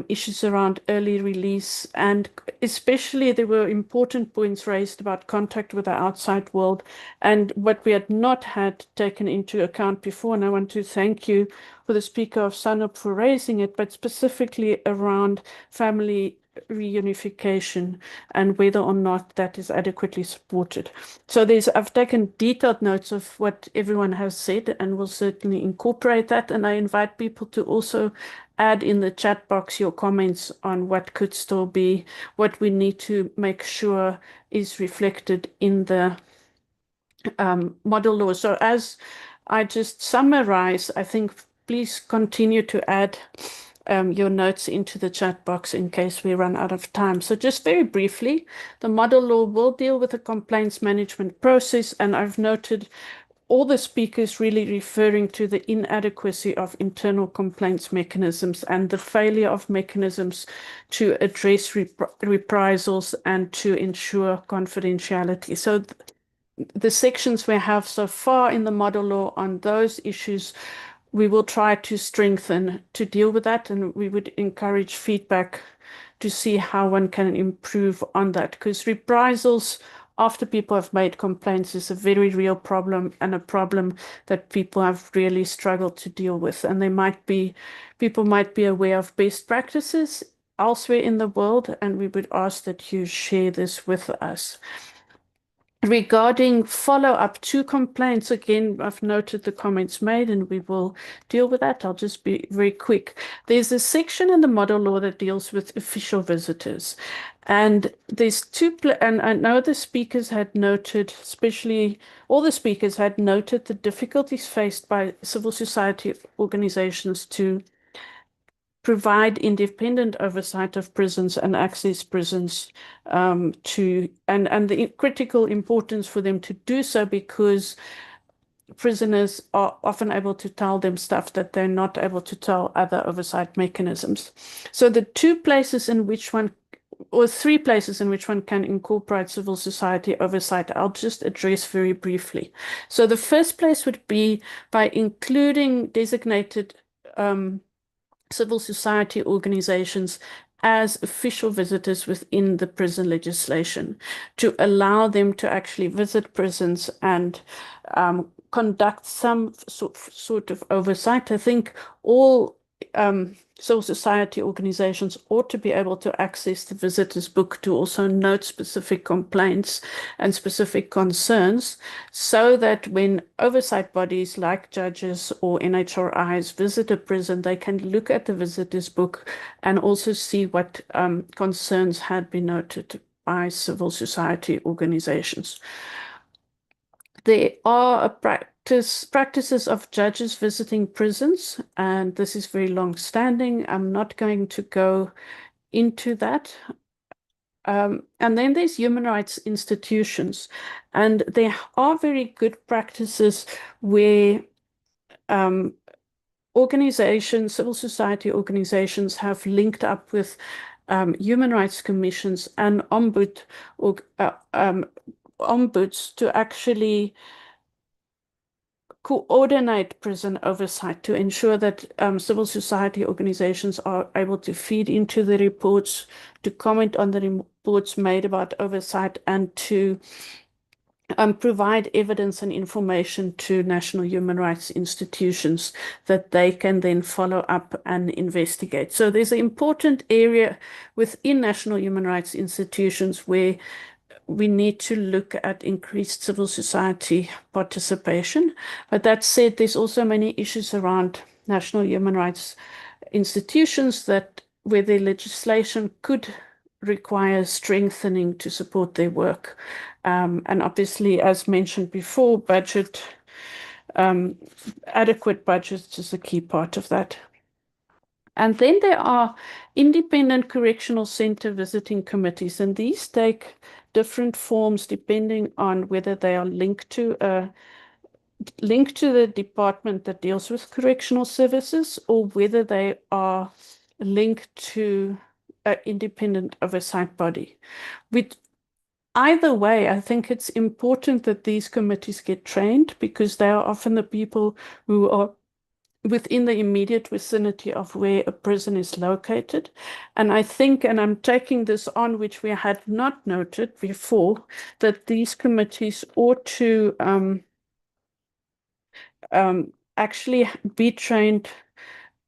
issues around early release, and especially there were important points raised about contact with the outside world and what we had not had taken into account before. And I want to thank you for the Speaker of SANUP for raising it, but specifically around family reunification and whether or not that is adequately supported. So I've taken detailed notes of what everyone has said and will certainly incorporate that. And I invite people to also add in the chat box your comments on what could still be, what we need to make sure is reflected in the model law. So as I just summarize, I think please continue to add your notes into the chat box in case we run out of time. So just very briefly, the model law will deal with the complaints management process, and I've noted all the speakers really referring to the inadequacy of internal complaints mechanisms and the failure of mechanisms to address reprisals and to ensure confidentiality. So the sections we have so far in the model law on those issues, we will try to strengthen to deal with that, and we would encourage feedback to see how one can improve on that, because reprisals after people have made complaints is a very real problem and a problem that people have really struggled to deal with. And people might be aware of best practices elsewhere in the world, and we would ask that you share this with us. Regarding follow-up to complaints, again, I've noted the comments made and we will deal with that. I'll just be very quick. There's a section in the model law that deals with official visitors. And there's and I know the speakers had noted, especially all the speakers had noted the difficulties faced by civil society organizations to provide independent oversight of prisons and access prisons and the critical importance for them to do so, because prisoners are often able to tell them stuff that they're not able to tell other oversight mechanisms. So the two places in which one, or three places in which one can incorporate civil society oversight, I'll just address very briefly. So the first place would be by including designated civil society organizations as official visitors within the prison legislation, to allow them to actually visit prisons and conduct some sort of oversight. I think all civil society organizations ought to be able to access the visitors book to also note specific complaints and specific concerns, so that when oversight bodies like judges or NHRIs visit a prison, they can look at the visitors book and also see what concerns had been noted by civil society organizations. There are practices of judges visiting prisons, and this is very long-standing. I'm not going to go into that. And then there's human rights institutions, and there are very good practices where organizations, civil society organizations, have linked up with human rights commissions and ombuds to actually coordinate prison oversight, to ensure that civil society organizations are able to feed into the reports, to comment on the reports made about oversight, and to provide evidence and information to national human rights institutions that they can then follow up and investigate. So there's an important area within national human rights institutions where we need to look at increased civil society participation. But that said, there's also many issues around national human rights institutions where their legislation could require strengthening to support their work. And obviously, as mentioned before, adequate budgets is a key part of that. And then there are independent correctional center visiting committees, and these take different forms depending on whether they are linked to the department that deals with correctional services, or whether they are linked to an independent oversight body. Either way, I think it's important that these committees get trained, because they are often the people who are within the immediate vicinity of where a prison is located. And I think, and I'm taking this on, which we had not noted before, that these committees ought to actually be trained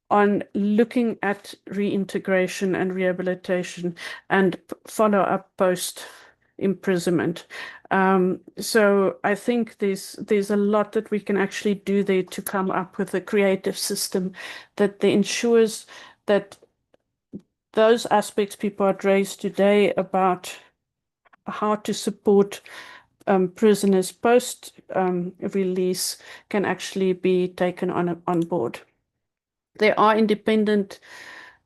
on looking at reintegration and rehabilitation and follow up post imprisonment. So I think there's a lot that we can actually do there to come up with a creative system that ensures that those aspects people had raised today about how to support prisoners post release can actually be taken on board. There are independent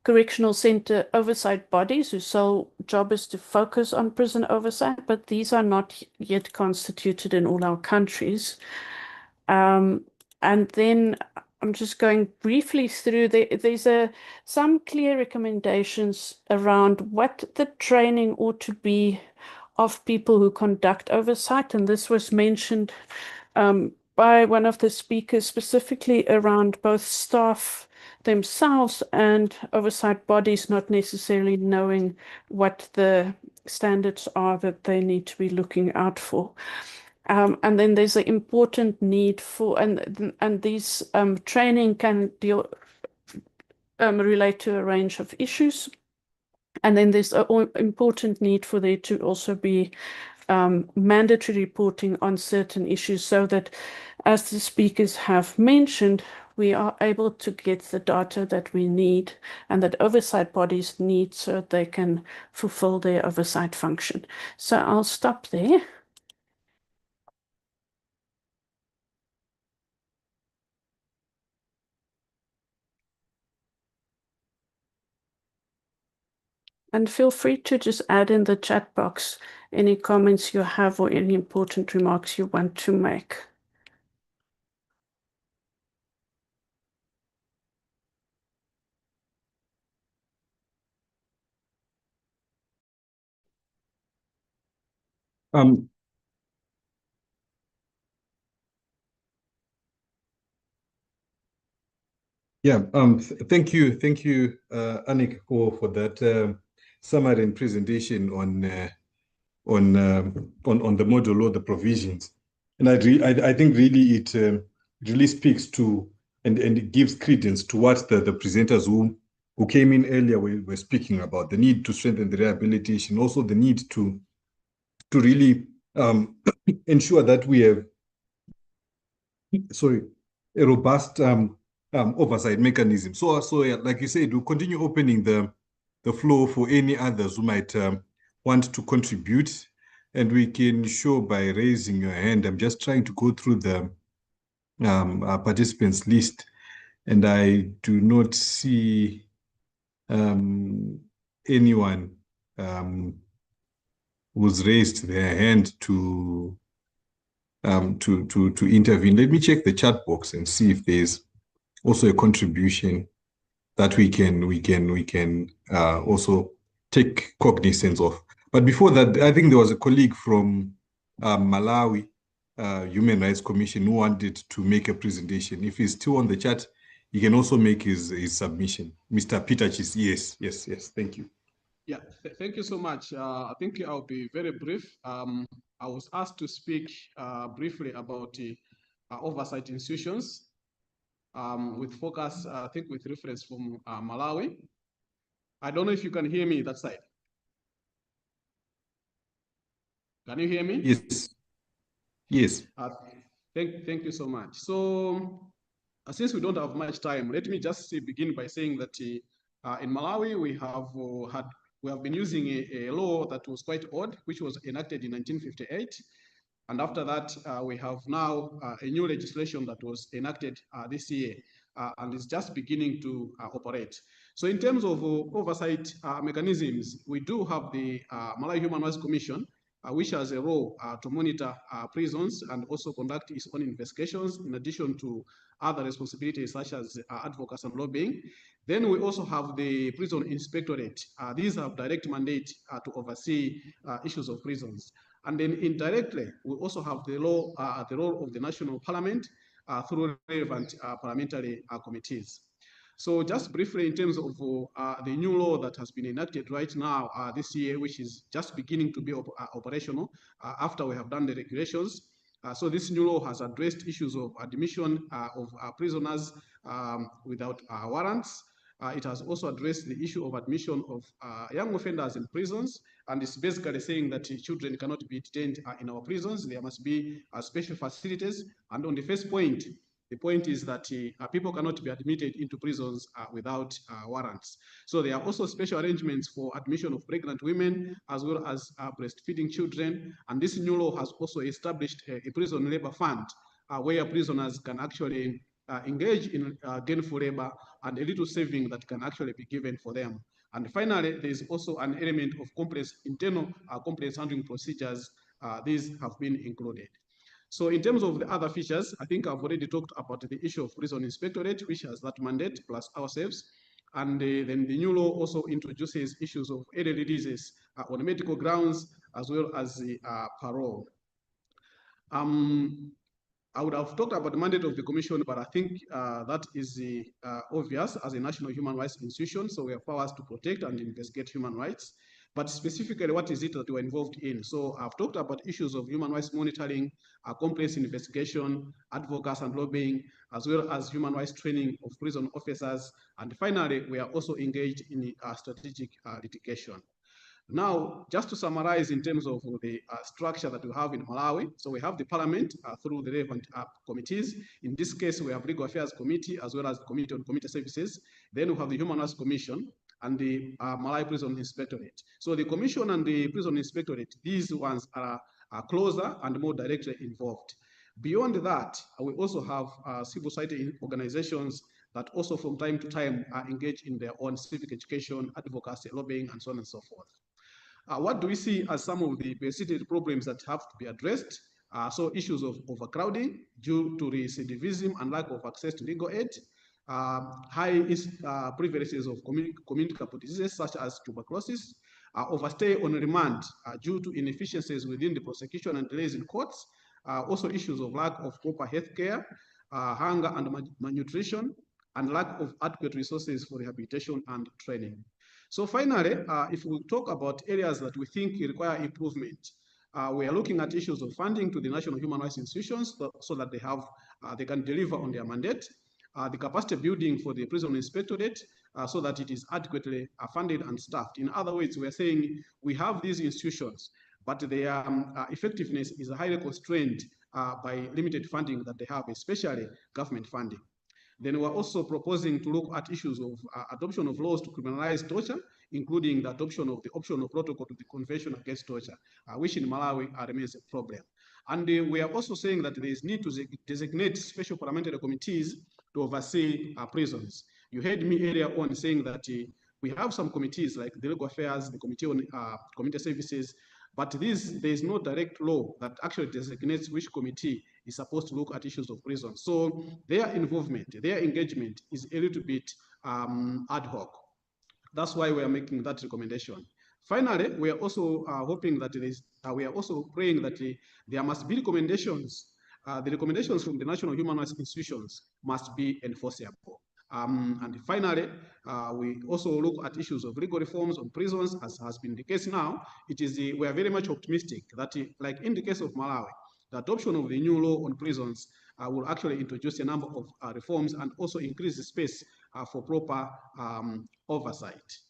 correctional center oversight bodies whose sole job is to focus on prison oversight, but these are not yet constituted in all our countries. And then I'm just going briefly through, there's some clear recommendations around what the training ought to be of people who conduct oversight, and this was mentioned by one of the speakers, specifically around both staff themselves and oversight bodies not necessarily knowing what the standards are that they need to be looking out for. And then there's an important need for, and these training can relate to a range of issues. And then there's an important need for there to also be mandatory reporting on certain issues so that, as the speakers have mentioned, we are able to get the data that we need and that oversight bodies need so they can fulfill their oversight function. So I'll stop there. And feel free to just add in the chat box any comments you have or any important remarks you want to make. Yeah, thank you, Annick, for that summary and presentation on the model or the provisions, and I think really it really speaks to and it gives credence to what the presenters who came in earlier were speaking about, the need to strengthen the rehabilitation, also the need to really ensure that we have a robust oversight mechanism. So yeah, like you said, we'll continue opening the floor for any others who might want to contribute, and we can show by raising your hand. I'm just trying to go through the participants list, and I do not see anyone who's raised their hand to intervene. Let me check the chat box and see if there's also a contribution that we can also take cognizance of. But before that, I think there was a colleague from Malawi Human Rights Commission who wanted to make a presentation. If he's still on the chat, he can also make his submission. Mr. Pitachis, yes, thank you. Yeah, thank you so much. I think I'll be very brief. I was asked to speak briefly about oversight institutions with focus, I think with reference from Malawi. I don't know if you can hear me that side. Can you hear me? Yes. Thank you so much. So since we don't have much time, let me just begin by saying that in Malawi we have been using a law that was quite old, which was enacted in 1958. And after that, we have now a new legislation that was enacted this year and is just beginning to operate. So in terms of oversight mechanisms, we do have the Malawi Human Rights Commission, which has a role to monitor prisons and also conduct its own investigations, in addition to other responsibilities such as advocacy and lobbying. Then we also have the Prison Inspectorate. These have direct mandate to oversee issues of prisons. And then indirectly, we also have the role of the National Parliament through relevant parliamentary committees. So just briefly, in terms of the new law that has been enacted right now this year, which is just beginning to be operational after we have done the regulations. So this new law has addressed issues of admission of prisoners without warrants. It has also addressed the issue of admission of young offenders in prisons, and it's basically saying that children cannot be detained in our prisons. There must be special facilities. And on the first point, the point is that people cannot be admitted into prisons without warrants. So there are also special arrangements for admission of pregnant women as well as breastfeeding children. And this new law has also established a prison labor fund where prisoners can actually engage in gainful labor and a little saving that can actually be given for them. And finally, there is also an element of internal complaints handling procedures. These have been included. So in terms of the other features, I think I've already talked about the issue of Prison Inspectorate, which has that mandate plus ourselves. And then the new law also introduces issues of early releases on medical grounds, as well as the parole. I would have talked about the mandate of the Commission, but I think that is obvious as a national human rights institution. So we have powers to protect and investigate human rights. But specifically, what is it that we're involved in? So I've talked about issues of human rights monitoring, complex investigation, advocacy and lobbying, as well as human rights training of prison officers. And finally, we are also engaged in strategic litigation. Now, just to summarize in terms of the structure that we have in Malawi, so we have the parliament through the relevant committees. In this case, we have Legal Affairs Committee as well as the Committee on Community Services. Then we have the Human Rights Commission and the Malawi Prison Inspectorate. So the Commission and the Prison Inspectorate, these ones are closer and more directly involved. Beyond that, we also have civil society organizations that also from time to time are engaged in their own civic education, advocacy, lobbying, and so on and so forth. What do we see as some of the persistent problems that have to be addressed? So issues of overcrowding due to recidivism and lack of access to legal aid, high prevalences of communicable diseases such as tuberculosis, overstay on remand due to inefficiencies within the prosecution and delays in courts, also issues of lack of proper health care, hunger and malnutrition, and lack of adequate resources for rehabilitation and training. So finally, if we talk about areas that we think require improvement, we are looking at issues of funding to the national human rights institutions so that they can deliver on their mandate, the capacity building for the prison inspectorate so that it is adequately funded and staffed. In other words, we are saying we have these institutions, but their effectiveness is highly constrained by limited funding that they have, especially government funding. Then we're also proposing to look at issues of adoption of laws to criminalize torture, including the adoption of the optional protocol to the Convention Against Torture, which in Malawi remains a problem. And we are also saying that there is need to designate special parliamentary committees to oversee prisons. You heard me earlier on saying that we have some committees like the Legal Affairs, the Committee on Community Services, but there is no direct law that actually designates which committee is supposed to look at issues of prison. So their involvement, their engagement is a little bit ad hoc. That's why we are making that recommendation. Finally, we are also hoping that we are also praying that there must be recommendations. The recommendations from the national human rights institutions must be enforceable. And finally, we also look at issues of legal reforms on prisons, as has been the case now. We are very much optimistic that, like in the case of Malawi, the adoption of the new law on prisons will actually introduce a number of reforms and also increase the space for proper oversight.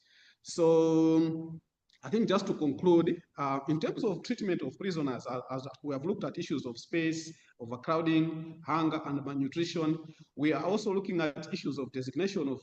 So I think just to conclude, in terms of treatment of prisoners, as we have looked at issues of space, overcrowding, hunger, and malnutrition, we are also looking at issues of designation of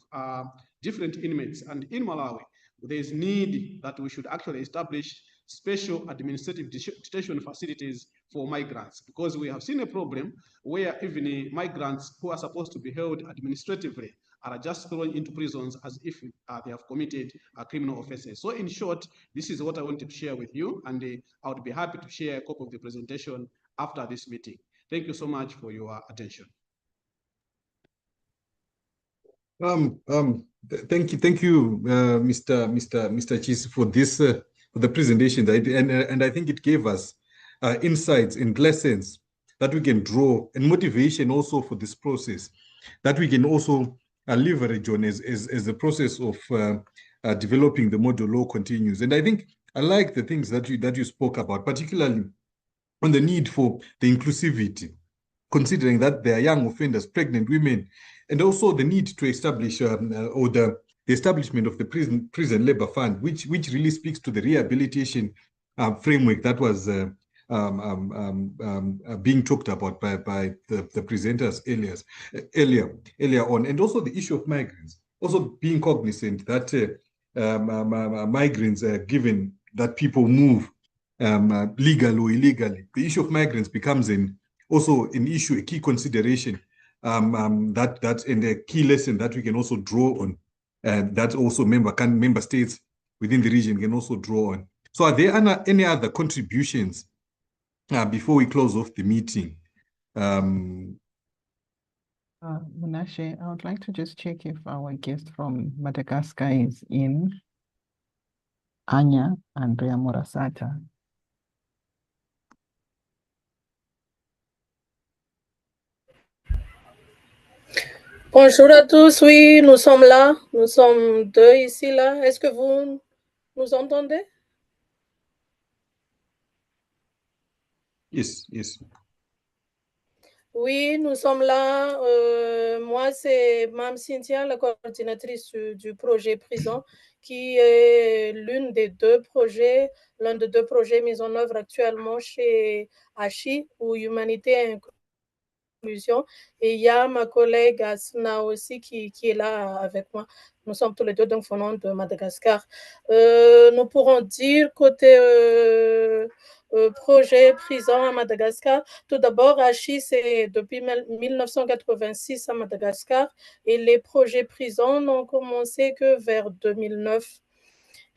different inmates. And in Malawi, there is need that we should actually establish special administrative detention facilities for migrants, because we have seen a problem where even migrants who are supposed to be held administratively are just thrown into prisons as if they have committed criminal offenses. So in short, this is what I wanted to share with you, and I would be happy to share a copy of the presentation after this meeting. Thank you so much for your attention. Thank you, Mr. Chis, for this for the presentation, and I think it gave us insights and lessons that we can draw, and motivation also for this process that we can also leverage on as the process of developing the model law continues. And I think I like the things that you spoke about, particularly on the need for the inclusivity, considering that there are young offenders, pregnant women, and also the need to establish or the establishment of the prison labor fund, which really speaks to the rehabilitation framework that was being talked about by the presenters earlier on, and also the issue of migrants, also being cognizant that migrants, given that people move legal or illegally, the issue of migrants becomes also an issue, a key consideration, that and a key lesson that we can also draw on, that also member states within the region can also draw on. So are there any other contributions before we close off the meeting? Munashe, I would like to just check if our guest from Madagascar is in. Anya Andrea Morasata. Bonjour à tous, oui, nous sommes là, nous sommes deux ici, là. Est-ce que vous nous entendez? Yes. Oui, nous sommes là. Moi, c'est Mme Cynthia, la coordinatrice du projet Prison, qui est l'un des deux projets mis en œuvre actuellement chez ACHI, ou Humanité et Inclusion. Et il y a ma collègue Asna aussi qui est là avec moi. Nous sommes tous les deux donc venant de Madagascar. Nous pourrons dire côté projet prison à Madagascar. Tout d'abord, ACHI, c'est depuis 1986 à Madagascar et les projets prison n'ont commencé que vers 2009.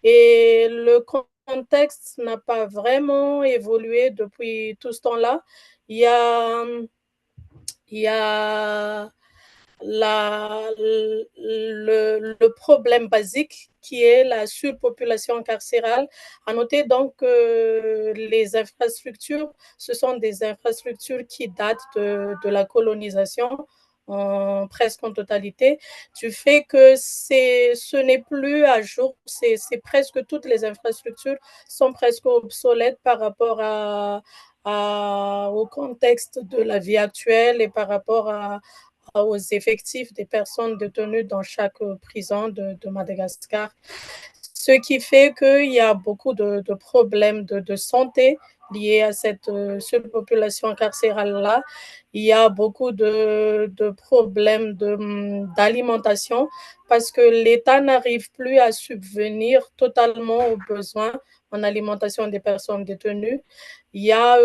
Et le contexte n'a pas vraiment évolué depuis tout ce temps-là. Il y a le problème basique qui est la surpopulation carcérale. À noter donc que les infrastructures, ce sont des infrastructures qui datent de la colonisation presque en totalité, du fait que ce n'est plus à jour, c'est presque toutes les infrastructures sont presque obsolètes par rapport au contexte de la vie actuelle et par rapport aux effectifs des personnes détenues dans chaque prison de Madagascar. Ce qui fait qu'il y a beaucoup de problèmes de santé liés à cette surpopulation carcérale-là. Il y a beaucoup de problèmes d'alimentation parce que l'État n'arrive plus à subvenir totalement aux besoins en alimentation des personnes détenues. Il y a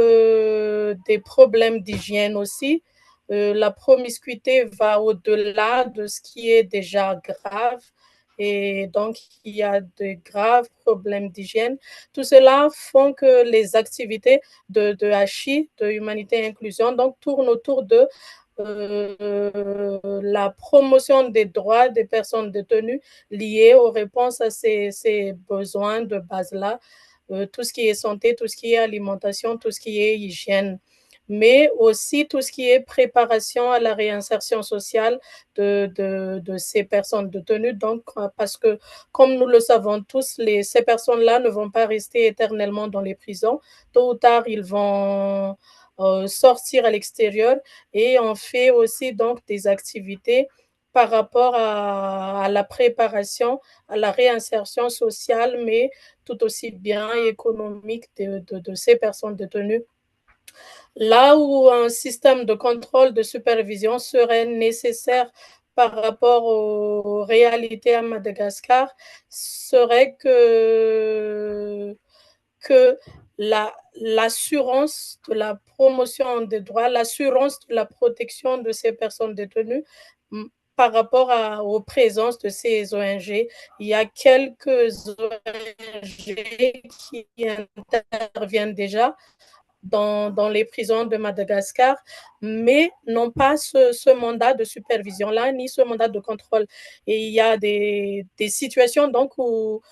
des problèmes d'hygiène aussi. La promiscuité va au-delà de ce qui est déjà grave. Et donc, il y a de graves problèmes d'hygiène. Tout cela font que les activités de HI, de Humanité et Inclusion, donc, tournent autour de la promotion des droits des personnes détenues liées aux réponses à ces besoins de base-là, tout ce qui est santé, tout ce qui est alimentation, tout ce qui est hygiène, mais aussi tout ce qui est préparation à la réinsertion sociale de ces personnes détenues. Donc, parce que, comme nous le savons tous, ces personnes-là ne vont pas rester éternellement dans les prisons. Tôt ou tard, ils vont sortir à l'extérieur, et on fait aussi donc des activités par rapport à la préparation, à la réinsertion sociale, mais tout aussi bien économique de ces personnes détenues. Là où un système de contrôle, de supervision serait nécessaire par rapport aux réalités à Madagascar, serait que l'assurance de la promotion des droits, l'assurance de la protection de ces personnes détenues par rapport aux présences de ces ONG. Il y a quelques ONG qui interviennent déjà dans les prisons de Madagascar, mais n'ont pas ce mandat de supervision-là, ni ce mandat de contrôle. Et il y a des situations donc où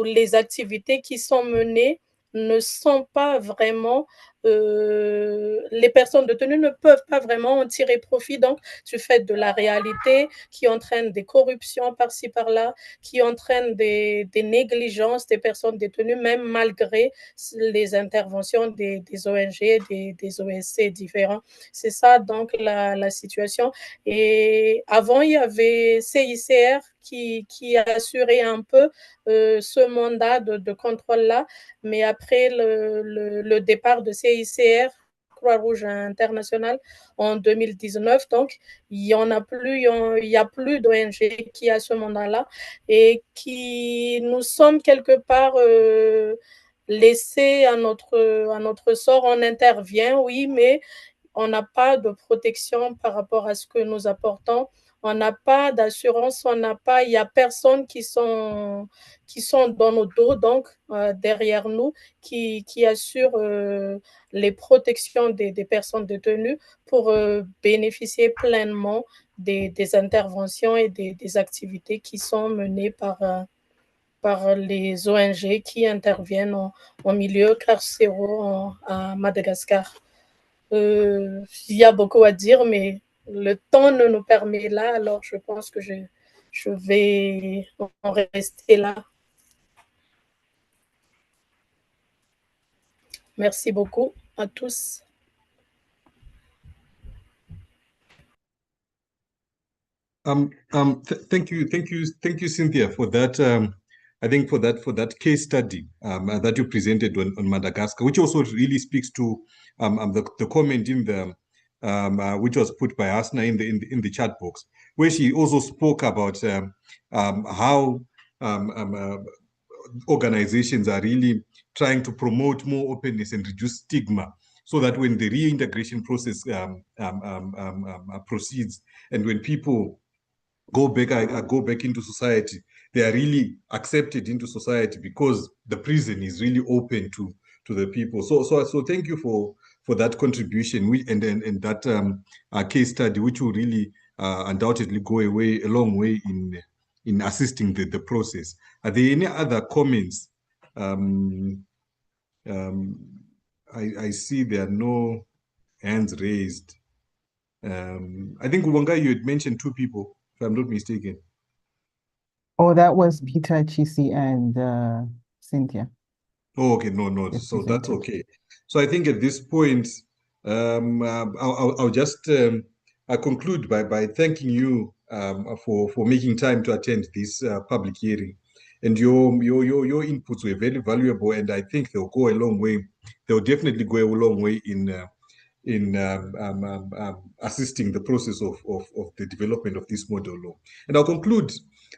les activités qui sont menées ne sont pas vraiment, les personnes détenues ne peuvent pas vraiment en tirer profit, donc du fait de la réalité qui entraîne des corruptions par-ci par-là, qui entraîne des négligences des personnes détenues, même malgré les interventions des ONG, des OSC différents. C'est ça donc la situation. Et avant, il y avait CICR qui assurait un peu ce mandat de contrôle-là, mais après le départ de CICR, Croix-Rouge internationale, en 2019, donc il n'y a plus d'ONG qui a ce mandat-là, et qui nous sommes quelque part laissés à notre sort. On intervient, oui, mais on n'a pas de protection par rapport à ce que nous apportons. On n'a pas d'assurance, il n'y a personne qui sont dans nos dos, donc derrière nous, qui assure les protections des personnes détenues pour bénéficier pleinement des interventions et des activités qui sont menées par les ONG qui interviennent en milieu carcéral à Madagascar. Il y a beaucoup à dire, mais le temps ne nous permet là, alors je pense que je vais en rester là. Merci beaucoup à tous. Thank you, Cynthia, for that I think for that case study that you presented on Madagascar, which also really speaks to the comment in the which was put by Asna in the chat box, where she also spoke about how organizations are really trying to promote more openness and reduce stigma, so that when the reintegration process proceeds, and when people go back into society, they are really accepted into society because the prison is really open to the people. So thank you for that contribution, and that case study, which will really undoubtedly go a long way in assisting the process. Are there any other comments? I see there are no hands raised. I think Ubonga, you had mentioned 2 people, if I'm not mistaken. Oh, that was Peter, Chisi, and Cynthia. Oh, okay, no, Yes, so that's presented. okay. So I think at this point, I'll just conclude by thanking you for making time to attend this public hearing, and your inputs were very valuable, and I think they'll go a long way. They'll definitely go a long way in assisting the process of the development of this model law. And I'll conclude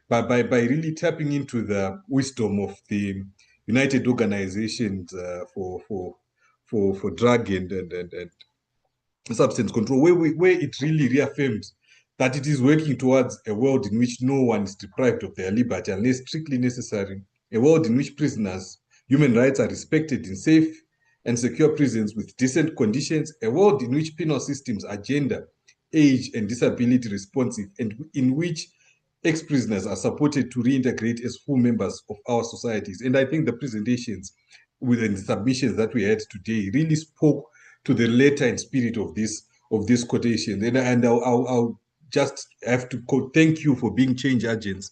by really tapping into the wisdom of the United Organizations for Drug and Substance Control, where it really reaffirms that it is working towards a world in which no one is deprived of their liberty unless strictly necessary, a world in which prisoners' human rights are respected in safe and secure prisons with decent conditions, a world in which penal systems are gender, age, and disability responsive, and in which ex-prisoners are supported to reintegrate as full members of our societies. And I think the presentations within the submissions that we had today really spoke to the letter and spirit of this quotation. And I'll just have to thank you for being change agents,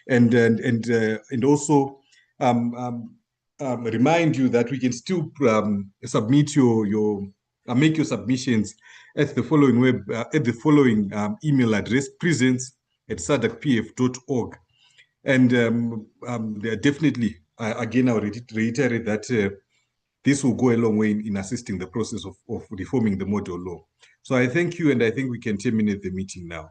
and also remind you that we can still submit your make your submissions at the following email address: presence@sadacpf.org. And they are definitely, again, I'll reiterate that this will go a long way in assisting the process of reforming the model law. So I thank you, and I think we can terminate the meeting now.